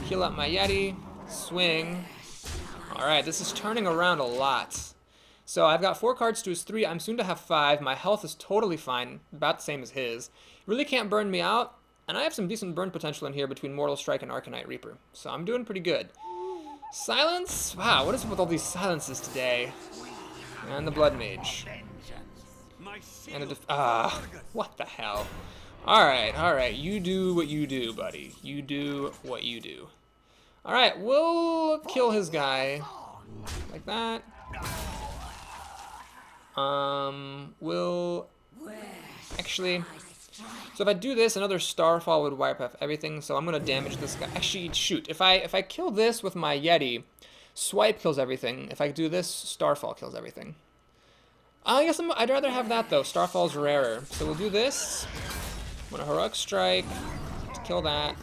Heal up my Yeti, swing. Alright, this is turning around a lot. So I've got 4 cards to his 3, I'm soon to have 5. My health is totally fine, about the same as his. Really can't burn me out. And I have some decent burn potential in here between Mortal Strike and Arcanite Reaper. So I'm doing pretty good. Silence? Wow, what is up with all these silences today? And the Blood Mage. And what the hell? Alright, you do what you do, buddy. You do what you do. Alright, we'll kill his guy. Like that. We'll... Actually... So if I do this, another Starfall would wipe off everything, so I'm going to damage this guy. Actually, shoot. If I kill this with my Yeti, Swipe kills everything. If I do this, Starfall kills everything. I guess I'd rather have that, though. Starfall's rarer. So we'll do this. I'm going to Heroic Strike to kill that.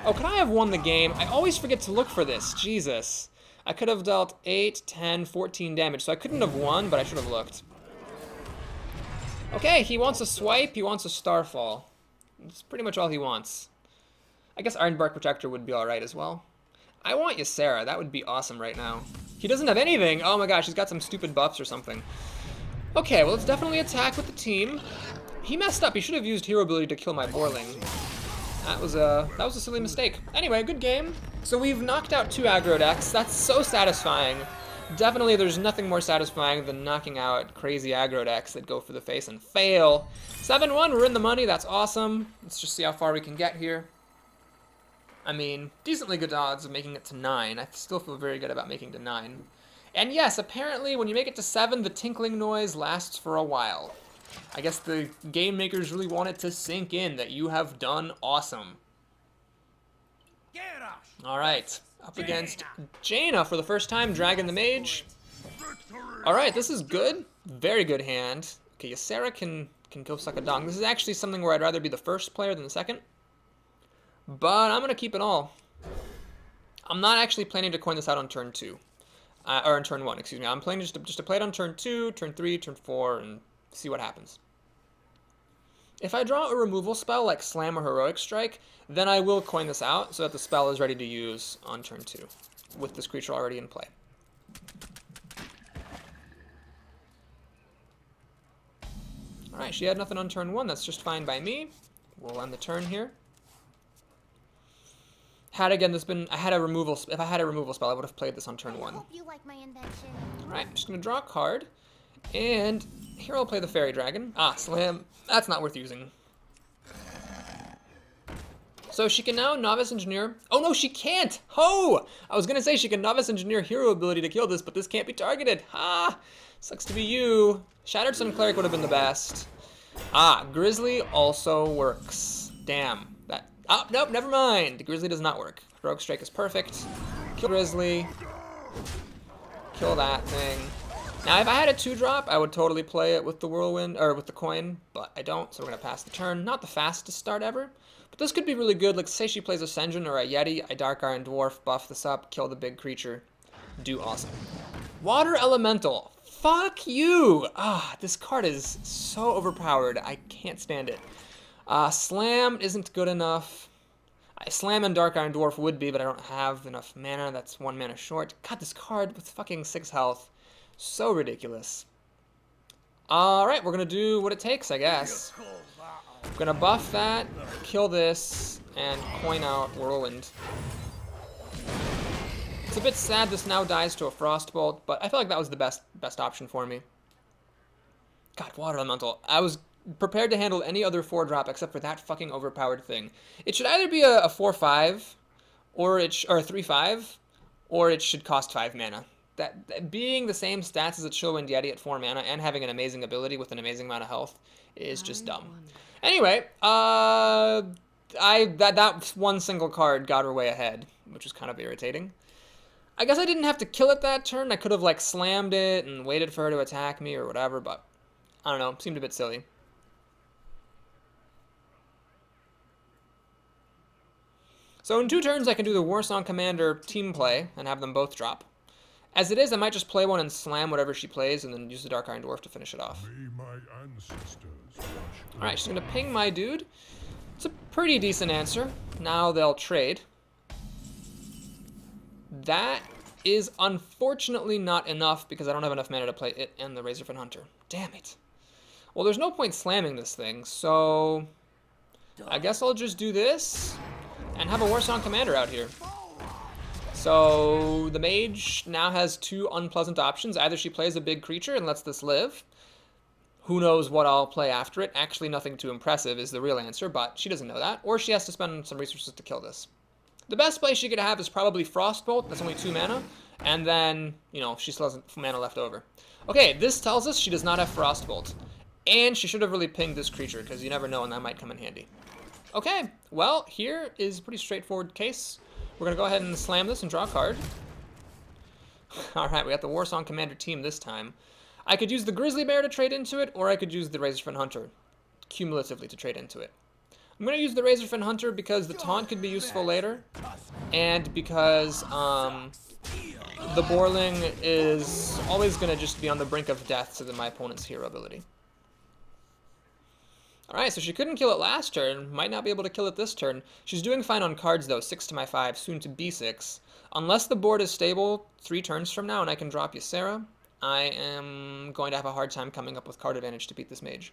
Oh, could I have won the game? I always forget to look for this. Jesus. I could have dealt 8, 10, 14 damage, so I couldn't have won, but I should have looked. Okay, he wants a Swipe, he wants a Starfall. That's pretty much all he wants. I guess Ironbark Protector would be alright as well. I want Ysera, that would be awesome right now. He doesn't have anything! Oh my gosh, he's got some stupid buffs or something. Okay, well let's definitely attack with the team. He messed up, he should have used hero ability to kill my Boarling. That was a silly mistake. Anyway, good game. So we've knocked out 2 aggro decks, that's so satisfying. Definitely there's nothing more satisfying than knocking out crazy aggro decks that go for the face and fail. 7-1, we're in the money, that's awesome. Let's just see how far we can get here. I mean, decently good odds of making it to 9. I still feel very good about making it to 9. And yes, apparently when you make it to 7, the tinkling noise lasts for a while. I guess the game makers really want it to sink in that you have done awesome. Alright. Up against Jaina for the first time, Dragon the Mage. Alright, this is good. Very good hand. Okay, Ysera can go suck a dong. This is actually something where I'd rather be the first player than the second. But I'm going to keep it all. I'm not actually planning to coin this out on turn 2. Or on turn 1, excuse me. I'm planning just to play it on turn 2, turn 3, turn 4, and see what happens. If I draw a removal spell like Slam or Heroic Strike, then I will coin this out so that the spell is ready to use on turn 2, with this creature already in play. Alright, she had nothing on turn 1, that's just fine by me. We'll end the turn here. Had again this been, I had a removal. If I had a removal spell, I would have played this on turn 1. Hope you like my invention. All right, I'm just gonna draw a card, and here I'll play the Fairy Dragon. Ah, slam. That's not worth using. So she can now Novice Engineer. Oh no, she can't! Ho! I was gonna say she can Novice Engineer hero ability to kill this, but this can't be targeted. Ha! Sucks to be you. Shattered Sun Cleric would have been the best. Ah, Grizzly also works. Damn. That. Oh, nope, never mind. Grizzly does not work. Rogue Strike is perfect. Kill Grizzly. Kill that thing. Now, if I had a 2-drop, I would totally play it with the Whirlwind, or with the coin, but I don't, so we're gonna pass the turn. Not the fastest start ever. But this could be really good. Like, say she plays a Senjin or a Yeti, I Dark Iron Dwarf, buff this up, kill the big creature. Do awesome. Water Elemental. Fuck you! Ah, this card is so overpowered. I can't stand it. Slam isn't good enough. Slam and Dark Iron Dwarf would be, but I don't have enough mana. That's 1 mana short. God, this card with fucking 6 health. So ridiculous. Alright, we're gonna do what it takes, I guess. I'm gonna buff that, kill this, and coin out Whirlwind. It's a bit sad this now dies to a Frostbolt, but I feel like that was the best option for me. God, Water Elemental. I was prepared to handle any other 4-drop except for that fucking overpowered thing. It should either be a 4/5, or a 3/5, or it should cost 5 mana. That being the same stats as a Chillwind Yeti at 4 mana and having an amazing ability with an amazing amount of health is just dumb. Anyway, that one single card got her way ahead, which was kind of irritating. I guess I didn't have to kill it that turn. I could have, like, slammed it and waited for her to attack me or whatever, but I don't know. Seemed a bit silly. So in 2 turns, I can do the Warsong Commander team play and have them both drop. As it is, I might just play one and slam whatever she plays and then use the Dark Iron Dwarf to finish it off. Alright, she's going to ping my dude. It's a pretty decent answer. Now they'll trade. That is unfortunately not enough because I don't have enough mana to play it and the Razorfin Hunter. Damn it. Well, there's no point slamming this thing, so I guess I'll just do this and have a Warsong Commander out here. So the mage now has 2 unpleasant options. Either she plays a big creature and lets this live. Who knows what I'll play after it. Actually, nothing too impressive is the real answer, but she doesn't know that. Or she has to spend some resources to kill this. The best play she could have is probably Frostbolt. That's only 2 mana. And then, you know, she still has mana left over. Okay, this tells us she does not have Frostbolt. And she should have really pinged this creature, because you never know, and that might come in handy. Okay, well, here is a pretty straightforward case. We're going to go ahead and slam this and draw a card. Alright, we got the Warsong Commander team this time. I could use the Grizzly Bear to trade into it, or I could use the Razorfin Hunter cumulatively to trade into it. I'm going to use the Razorfin Hunter because the taunt could be useful later, and because the Boarling is always going to just be on the brink of death to my opponent's hero ability. Alright, so she couldn't kill it last turn, might not be able to kill it this turn. She's doing fine on cards though, 6 to my 5, soon to B6. Unless the board is stable 3 turns from now and I can drop Ysera, I am going to have a hard time coming up with card advantage to beat this mage.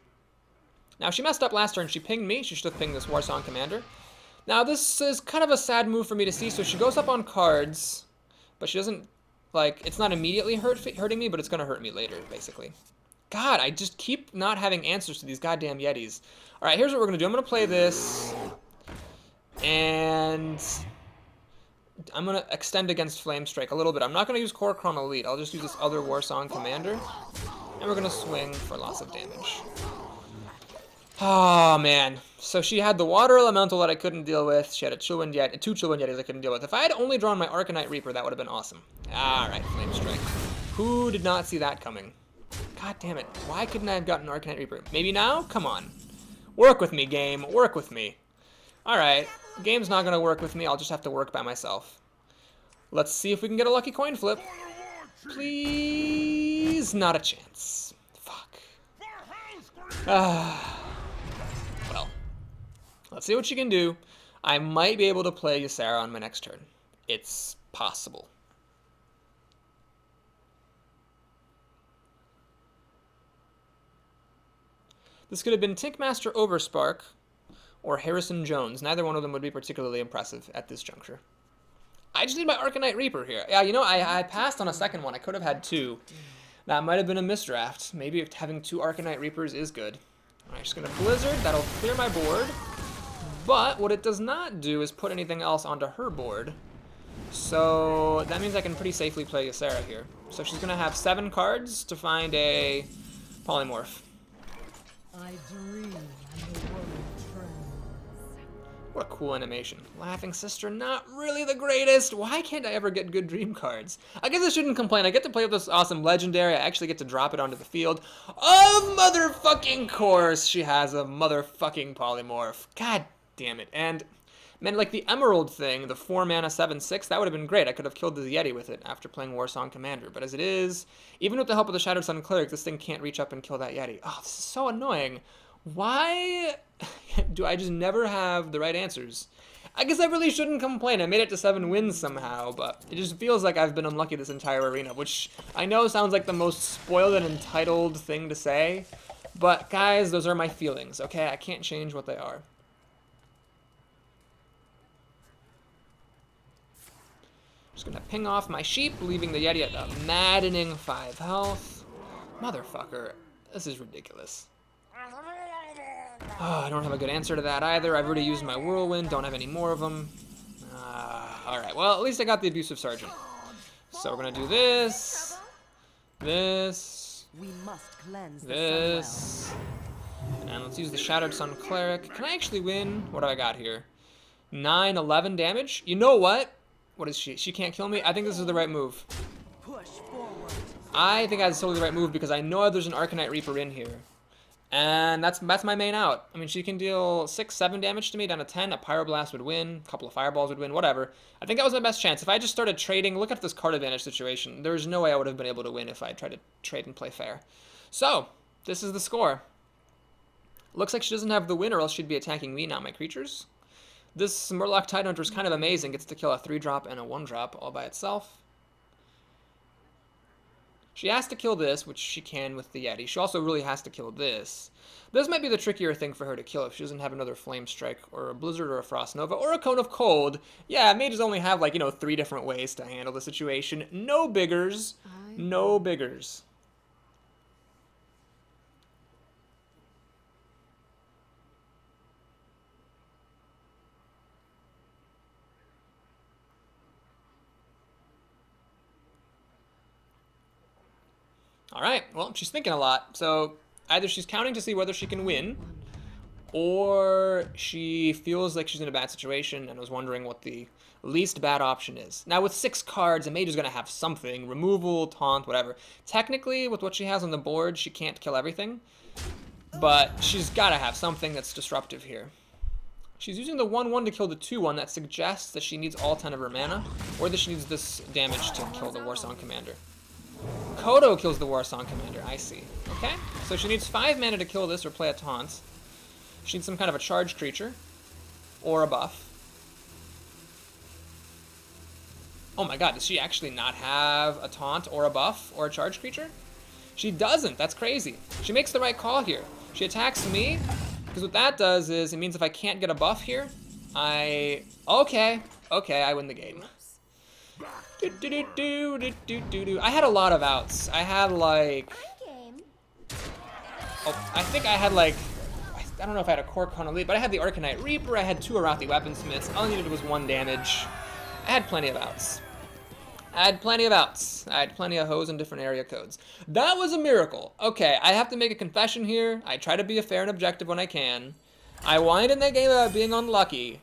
Now, she messed up last turn. She pinged me. She should have pinged this Warsong Commander. Now, this is kind of a sad move for me to see. So she goes up on cards, but she doesn't, like, it's not immediately hurting me, but it's going to hurt me later, basically. God, I just keep not having answers to these goddamn Yetis. All right, here's what we're going to do. I'm going to play this, and I'm going to extend against Flame Strike a little bit. I'm not going to use Core Chron Elite. I'll just use this other Warsong Commander, and we're going to swing for lots of damage. Oh, man. So she had the Water Elemental that I couldn't deal with. She had a Chillwind Yeti, 2 Chillwind Yetis I couldn't deal with. If I had only drawn my Arcanite Reaper, that would have been awesome. All right, Flame Strike. Who did not see that coming? God damn it. Why couldn't I have gotten Arcanite Reaper? Maybe now? Come on. Work with me, game. Work with me. All right. Game's not going to work with me. I'll just have to work by myself. Let's see if we can get a lucky coin flip. Please. Not a chance. Fuck. Well, let's see what she can do. I might be able to play Ysera on my next turn. It's possible. This could have been Tinkmaster Overspark, or Harrison Jones. Neither one of them would be particularly impressive at this juncture. I just need my Arcanite Reaper here. Yeah, you know, I passed on a second one. I could have had 2. That might have been a misdraft. Maybe having 2 Arcanite Reapers is good. Alright, just gonna Blizzard. That'll clear my board. But what it does not do is put anything else onto her board. So that means I can pretty safely play Ysera here. So she's gonna have 7 cards to find a Polymorph. I dream and the world trembles. What a cool animation. Laughing Sister, not really the greatest. Why can't I ever get good dream cards? I guess I shouldn't complain. I get to play with this awesome legendary. I actually get to drop it onto the field. Of motherfucking course, she has a motherfucking Polymorph. God damn it. And, man, like the Emerald thing, the 4 mana 7/6, that would have been great. I could have killed the Yeti with it after playing Warsong Commander. But as it is, even with the help of the Shattered Sun Cleric, this thing can't reach up and kill that Yeti. Oh, this is so annoying. Why do I just never have the right answers? I guess I really shouldn't complain. I made it to 7 wins somehow, but it just feels like I've been unlucky this entire arena, which I know sounds like the most spoiled and entitled thing to say, but guys, those are my feelings, okay? I can't change what they are. Just gonna ping off my sheep, leaving the Yeti at a maddening 5 health. Motherfucker, this is ridiculous. Oh, I don't have a good answer to that either. I've already used my Whirlwind, don't have any more of them. Alright, well, at least I got the Abusive Sergeant. So we're gonna do this, this, We must cleanse this, and let's use the Shattered Sun Cleric. Can I actually win? What do I got here? 9, 11 damage? You know what? What is she? She can't kill me? I think this is the right move. Push forward. I think that's totally the right move because I know there's an Arcanite Reaper in here. And that's my main out. I mean, she can deal 6, 7 damage to me down to 10. A Pyroblast would win. A couple of Fireballs would win. Whatever. I think that was my best chance. If I just started trading, look at this card advantage situation. There's no way I would have been able to win if I tried to trade and play fair. So, this is the score. Looks like she doesn't have the win or else she'd be attacking me, not my creatures. This Murloc Tidehunter is kind of amazing. Gets to kill a 3-drop and a 1-drop all by itself. She has to kill this, which she can with the Yeti. She also really has to kill this. This might be the trickier thing for her to kill if she doesn't have another Flame Strike or a Blizzard or a Frost Nova or a Cone of Cold. Yeah, mages only have, like, 3 different ways to handle the situation. No biggers. No biggers. All right, well, she's thinking a lot. So either she's counting to see whether she can win, or she feels like she's in a bad situation and was wondering what the least bad option is. Now, with 6 cards, a mage is going to have something. Removal, taunt, whatever. Technically, with what she has on the board, she can't kill everything. But she's got to have something that's disruptive here. She's using the 1/1 to kill the 2/1. That suggests that she needs all 10 of her mana, or that she needs this damage to kill the Warsong Commander. Kodo kills the Warsong Commander, I see. Okay, so she needs 5 mana to kill this or play a taunt. She needs some kind of a charged creature, or a buff. Oh my god, does she actually not have a taunt or a buff or a charged creature? She doesn't, that's crazy. She makes the right call here. She attacks me, because what that does is, it means if I can't get a buff here, I win the game. I had a lot of outs. I had like... Oh, I think I had like... I don't know if I had a Core Elite, but I had the Arcanite Reaper, I had 2 Arathi Weaponsmiths, all I needed was 1 damage. I had plenty of outs. I had plenty of hoes in different area codes. That was a miracle. Okay, I have to make a confession here. I try to be fair and objective when I can. I whined in that game about being unlucky,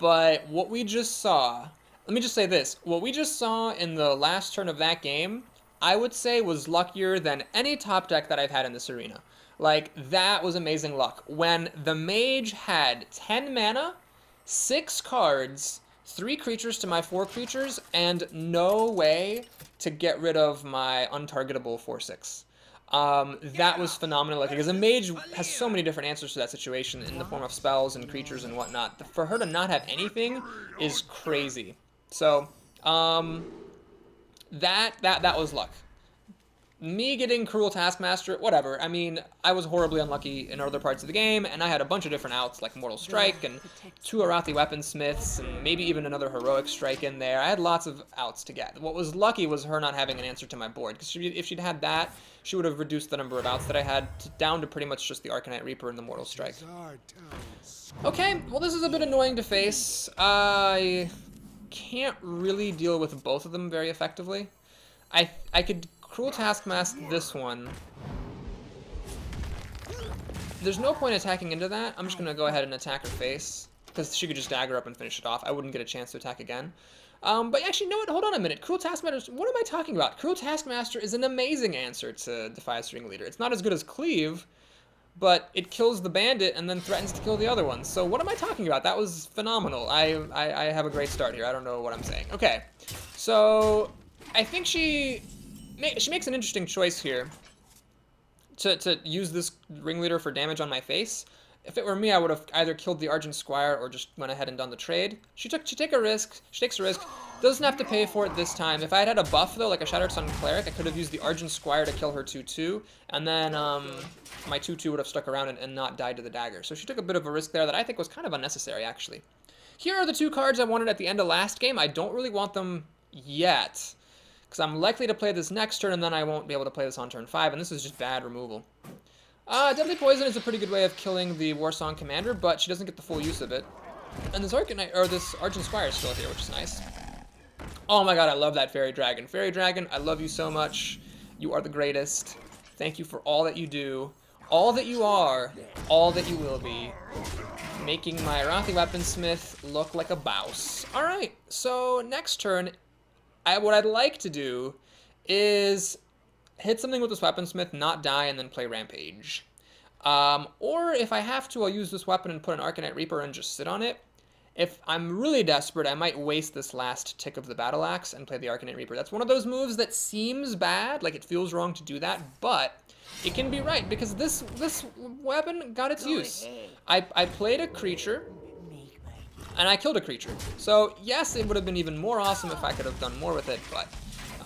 but what we just saw... Let me just say this. What we just saw in the last turn of that game, I would say was luckier than any top deck that I've had in this arena. Like, that was amazing luck. When the mage had 10 mana, 6 cards, 3 creatures to my 4 creatures, and no way to get rid of my untargetable 4/6. That was phenomenal, like, because a mage has so many different answers to that situation in the form of spells and creatures and whatnot. For her to not have anything is crazy. So, that was luck. me getting Cruel Taskmaster, whatever. I mean, I was horribly unlucky in other parts of the game, and I had a bunch of different outs, like Mortal Strike, and 2 Arathi Weaponsmiths, and maybe even another Heroic Strike in there. I had lots of outs to get. What was lucky was her not having an answer to my board, because if she'd had that, she would have reduced the number of outs that I had down to pretty much just the Arcanite Reaper and the Mortal Strike. Okay, well this is a bit annoying to face. I can't really deal with both of them very effectively. I could Cruel Taskmaster this one. There's no point attacking into that. I'm just going to go ahead and attack her face, because she could just dagger up and finish it off. I wouldn't get a chance to attack again. But actually, no, hold on a minute. Cruel Taskmaster, what am I talking about? Cruel Taskmaster is an amazing answer to Defias Ringleader. It's not as good as Cleave, but it kills the bandit and then threatens to kill the other one. So what am I talking about? That was phenomenal. I have a great start here. I don't know what I'm saying. Okay, so I think she makes an interesting choice here to use this Ringleader for damage on my face. If it were me, I would have either killed the Argent Squire or just went ahead and done the trade. She takes a risk. Doesn't have to pay for it this time. If I had a buff, though, like a Shattered Sun Cleric, I could have used the Argent Squire to kill her 2-2, and then my 2-2 would have stuck around and not died to the dagger. So she took a bit of a risk there that I think was kind of unnecessary, actually. Here are the 2 cards I wanted at the end of last game. I don't really want them yet, because I'm likely to play this next turn, and then I won't be able to play this on turn 5, and this is just bad removal. Deadly Poison is a pretty good way of killing the Warsong Commander, but she doesn't get the full use of it. And this Argent Squire is still here, which is nice. Oh my god, I love that Fairy Dragon. Fairy Dragon, I love you so much. You are the greatest. Thank you for all that you do, all that you are, all that you will be. Making my Arathi Weaponsmith look like a bouse. Alright, so next turn, what I'd like to do is hit something with this Weaponsmith, not die, and then play Rampage. Or if I have to, I'll use this weapon and put an Arcanite Reaper and just sit on it. If I'm really desperate, I might waste this last tick of the Battle Axe and play the Arcanite Reaper. That's one of those moves that seems bad, like it feels wrong to do that, but it can be right, because this weapon got its use. I played a creature, and I killed a creature. So yes, it would have been even more awesome if I could have done more with it, but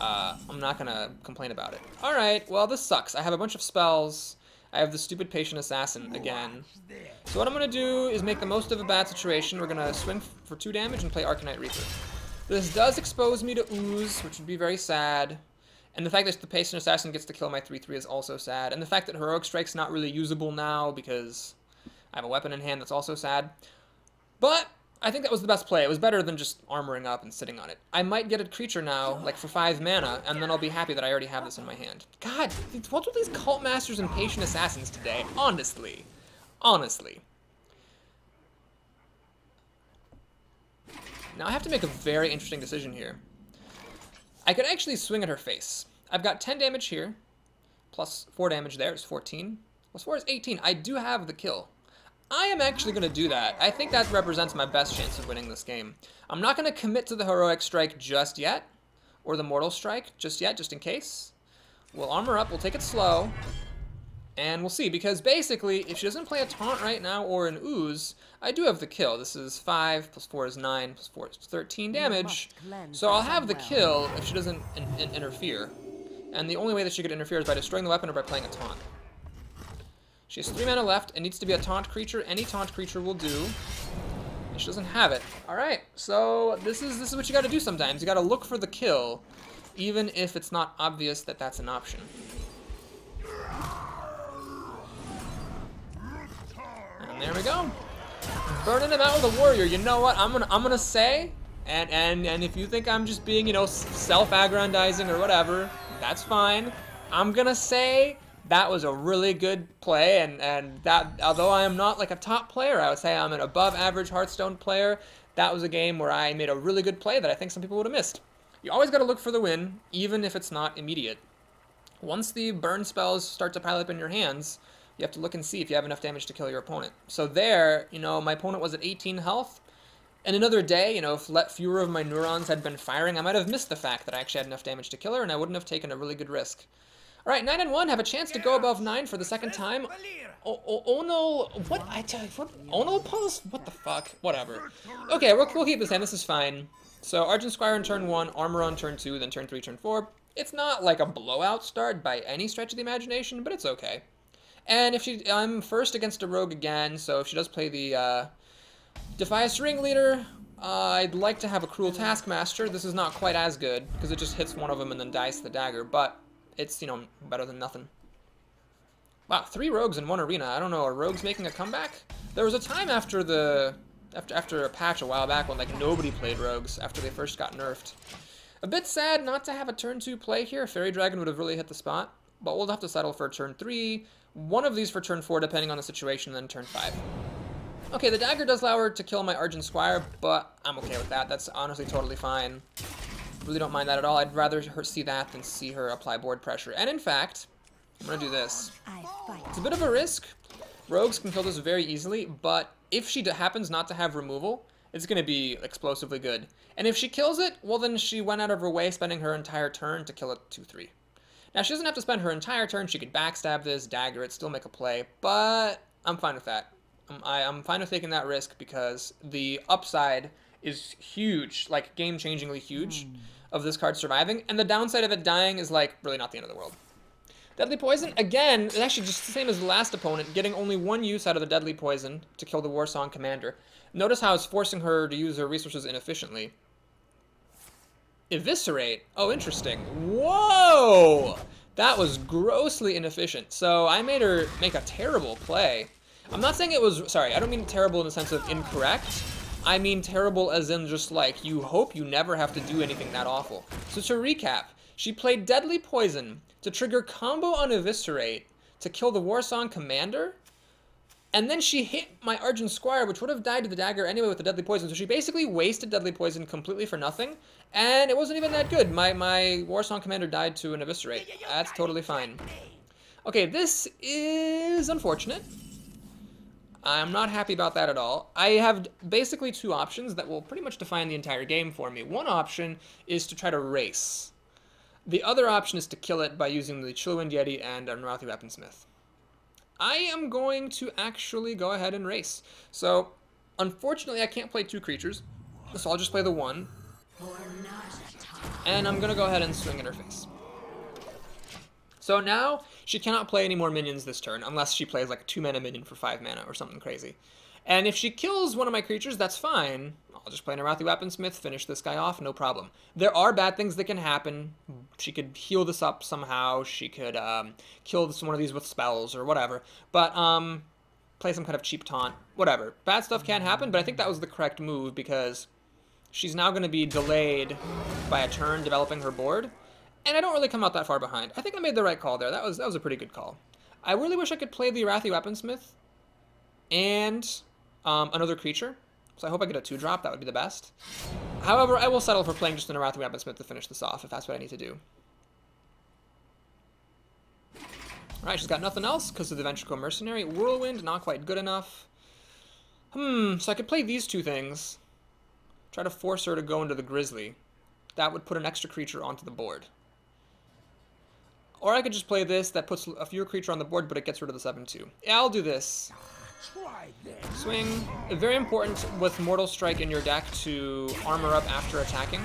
I'm not going to complain about it. Alright, well this sucks. I have a bunch of spells. I have the stupid Patient Assassin again. So what I'm going to do is make the most of a bad situation. We're going to swing for 2 damage and play Arcanite Reaper. This does expose me to Ooze, which would be very sad. And the fact that the Patient Assassin gets to kill my 3-3 is also sad. And the fact that Heroic Strike's not really usable now because I have a weapon in hand, that's also sad. But I think that was the best play. It was better than just armoring up and sitting on it. I might get a creature now, like for 5 mana, and then I'll be happy that I already have this in my hand. God, what's with these Cult Masters and Patient Assassins today? Honestly. Honestly. Now I have to make a very interesting decision here. I could actually swing at her face. I've got 10 damage here, plus 4 damage there is 14, plus 4 is 18. I do have the kill. I am actually going to do that. I think that represents my best chance of winning this game. I'm not going to commit to the Heroic Strike just yet, or the Mortal Strike just yet, just in case. We'll armor up, we'll take it slow, and we'll see, because basically, if she doesn't play a Taunt right now or an Ooze, I do have the kill. This is 5, plus 4 is 9, plus 4 is 13 damage, so I'll have the kill if she doesn't interfere. And the only way that she could interfere is by destroying the weapon or by playing a Taunt. She has 3 mana left. It needs to be a Taunt creature. Any Taunt creature will do. And she doesn't have it. Alright, so this is what you gotta do sometimes. You gotta look for the kill, even if it's not obvious that that's an option. And there we go. Burning him out with a warrior. You know what? I'm gonna say, and if you think I'm just being, you know, self-aggrandizing or whatever, that's fine. I'm gonna say that was a really good play, and that, although I am not like a top player, I would say I'm an above average Hearthstone player. That was a game where I made a really good play that I think some people would have missed. You always got to look for the win, even if it's not immediate. Once the burn spells start to pile up in your hands, you have to look and see if you have enough damage to kill your opponent. So there, you know, my opponent was at 18 health. And another day, you know, if fewer of my neurons had been firing, I might have missed the fact that I actually had enough damage to kill her, and I wouldn't have taken a really good risk. All right, 9 and 1 have a chance to go above 9 for the second time. Oh no, what? I tell you, what? Ono Pulse? What the fuck? Whatever. Okay, we'll keep this in. This is fine. So Argent Squire on turn 1, Armor on turn 2, then turn 3, turn 4. It's not like a blowout start by any stretch of the imagination, but it's okay. And if I'm first against a rogue again, so if she does play the Defias Ringleader, I'd like to have a Cruel Taskmaster. This is not quite as good, because it just hits one of them and then dies to the dagger, but it's, you know, better than nothing. Wow, 3 rogues in one arena. I don't know, are rogues making a comeback? There was a time after after a patch a while back when like nobody played rogues after they first got nerfed. A bit sad not to have a turn 2 play here. Fairy Dragon would have really hit the spot, but we'll have to settle for turn 3. One of these for turn 4 depending on the situation, and then turn 5. Okay, the dagger does allow her to kill my Argent Squire, but I'm okay with that. That's honestly totally fine. Really don't mind that at all. I'd rather her see that than see her apply board pressure. And in fact, I'm gonna do this. It's a bit of a risk. Rogues can kill this very easily, but if she happens not to have removal, it's going to be explosively good. And if she kills it, well then she went out of her way spending her entire turn to kill it 2-3. Now she doesn't have to spend her entire turn, she could backstab this, dagger it, still make a play, but I'm fine with that. I'm fine with taking that risk because the upside is huge, like game-changingly huge, of this card surviving, and the downside of it dying is like really not the end of the world. Deadly Poison, again, it's actually just the same as the last opponent, getting only one use out of the Deadly Poison to kill the Warsong Commander. Notice how it's forcing her to use her resources inefficiently. Eviscerate? Oh, interesting. Whoa! That was grossly inefficient. So I made her make a terrible play. I'm not saying it was, sorry, I don't mean terrible in the sense of incorrect. I mean terrible as in just like, you hope you never have to do anything that awful. So to recap, she played Deadly Poison to trigger combo on Eviscerate to kill the Warsong Commander, and then she hit my Argent Squire, which would have died to the dagger anyway with the Deadly Poison, so she basically wasted Deadly Poison completely for nothing, and it wasn't even that good. My Warsong Commander died to an Eviscerate. That's totally fine. Okay, this is unfortunate. I'm not happy about that at all. I have basically 2 options that will pretty much define the entire game for me. One option is to try to race. The other option is to kill it by using the Chillwind Yeti and Unwrathy Weaponsmith. I am going to actually go ahead and race. So, unfortunately, I can't play 2 creatures, so I'll just play the 1. And I'm going to go ahead and swing in her face. So now, she cannot play any more minions this turn, unless she plays like a 2-mana minion for 5 mana or something crazy. And if she kills one of my creatures, that's fine. I'll just play an Unwrathy Weaponsmith, finish this guy off, no problem. There are bad things that can happen. She could heal this up somehow. She could kill one of these with spells or whatever. But play some kind of cheap taunt, whatever. Bad stuff can happen, but I think that was the correct move because she's now going to be delayed by a turn developing her board. And I don't really come out that far behind. I think I made the right call there. That was a pretty good call. I really wish I could play the Unwrathy Weaponsmith and another creature. So I hope I get a 2-drop. That would be the best. However, I will settle for playing just an Unwrathy Weaponsmith to finish this off, if that's what I need to do. Alright, she's got nothing else because of the Ventricle Mercenary. Whirlwind, not quite good enough. So I could play these 2 things. Try to force her to go into the Grizzly. That would put an extra creature onto the board. Or I could just play this, that puts a fewer creature on the board, but it gets rid of the 7-2. Yeah, I'll do this. Swing. Very important with Mortal Strike in your deck to armor up after attacking.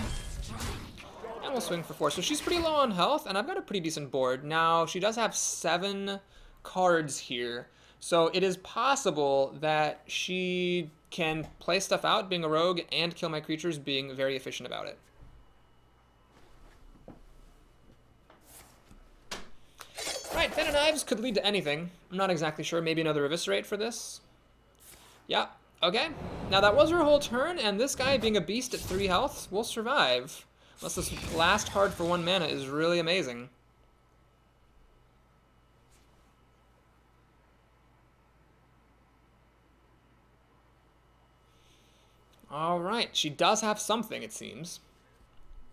And we'll swing for 4. So she's pretty low on health, and I've got a pretty decent board. Now, she does have 7 cards here, so it is possible that she can play stuff out, being a rogue, and kill my creatures, being very efficient about it. Right, Ten of Knives could lead to anything. I'm not exactly sure. Maybe another Eviscerate for this. Yeah, okay. Now that was her whole turn, and this guy, being a beast at 3 health, will survive. Unless this last card for 1 mana is really amazing. Alright, she does have something, it seems.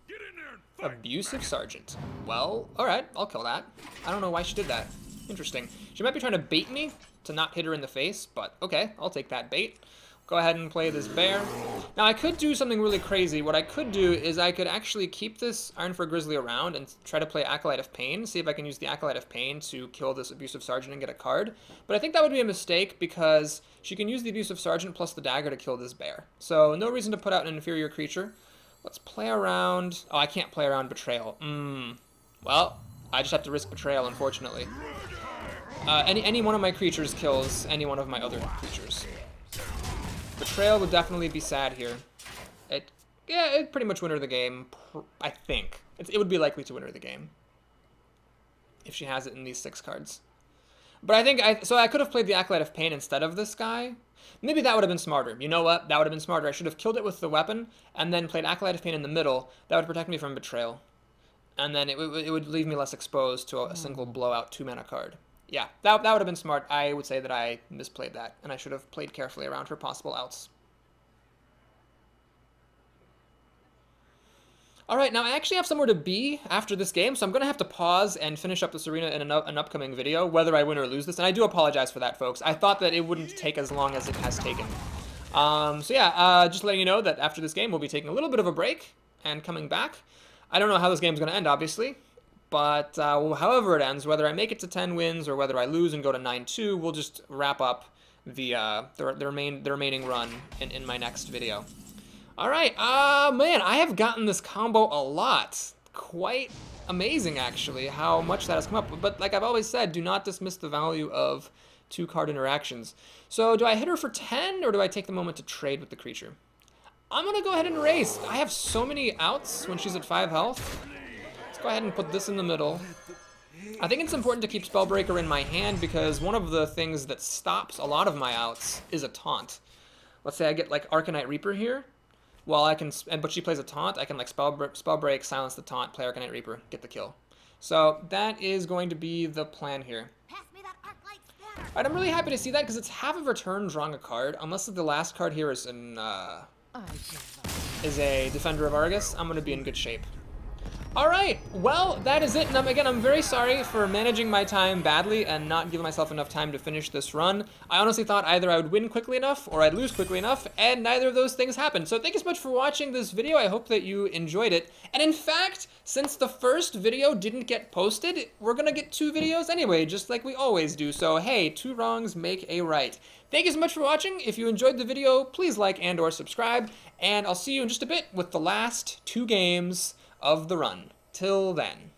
Get in there and fight. Abusive Sergeant. Well, alright, I'll kill that. I don't know why she did that. Interesting. She might be trying to bait me to not hit her in the face, but okay, I'll take that bait. Go ahead and play this bear. Now, I could do something really crazy. What I could do is I could actually keep this Ironfur Grizzly around and try to play Acolyte of Pain, see if I can use the Acolyte of Pain to kill this Abusive Sergeant and get a card. But I think that would be a mistake because she can use the Abusive Sergeant plus the dagger to kill this bear. So no reason to put out an inferior creature. Let's play around. Oh, I can't play around Betrayal. Well, I just have to risk Betrayal, unfortunately. Any one of my creatures kills any one of my other creatures. Betrayal would definitely be sad here. It'd pretty much win her the game, I think. It would be likely to win her the game. If she has it in these 6 cards. But I think, so I could have played the Acolyte of Pain instead of this guy. Maybe that would have been smarter. You know what? That would have been smarter. I should have killed it with the weapon, and then played Acolyte of Pain in the middle. That would protect me from Betrayal. And then it would leave me less exposed to a single blowout 2-mana card. Yeah, that would have been smart. I would say that I misplayed that, and I should have played carefully around her possible outs. Alright, now I actually have somewhere to be after this game, so I'm going to have to pause and finish up this arena in an upcoming video, whether I win or lose this, and I do apologize for that, folks. I thought that it wouldn't take as long as it has taken. So yeah, just letting you know that after this game, we'll be taking a little bit of a break and coming back. I don't know how this game's going to end, obviously, but however it ends, whether I make it to 10 wins or whether I lose and go to 9-2, we'll just wrap up the remaining run in my next video. Alright, man, I have gotten this combo a lot. Quite amazing, actually, how much that has come up. But like I've always said, do not dismiss the value of 2-card interactions. So do I hit her for 10, or do I take the moment to trade with the creature? I'm going to go ahead and race. I have so many outs when she's at 5 health. Let's go ahead and put this in the middle. I think it's important to keep Spellbreaker in my hand because one of the things that stops a lot of my outs is a taunt. Let's say I get like Arcanite Reaper here. Well, but she plays a taunt. I can like Spellbreak, silence the taunt, play Arcanite Reaper, get the kill. So that is going to be the plan here. Alright, I'm really happy to see that because it's half of her turn drawing a card. Unless the last card here is a Defender of Argus, I'm going to be in good shape. Alright, well, that is it. And again, I'm very sorry for managing my time badly and not giving myself enough time to finish this run. I honestly thought either I would win quickly enough or I'd lose quickly enough, and neither of those things happened. So thank you so much for watching this video. I hope that you enjoyed it. And in fact, since the first video didn't get posted, we're going to get 2 videos anyway, just like we always do. So hey, 2 wrongs make a right. Thank you so much for watching. If you enjoyed the video, please like and or subscribe, and I'll see you in just a bit with the last 2 games of the run. Till then.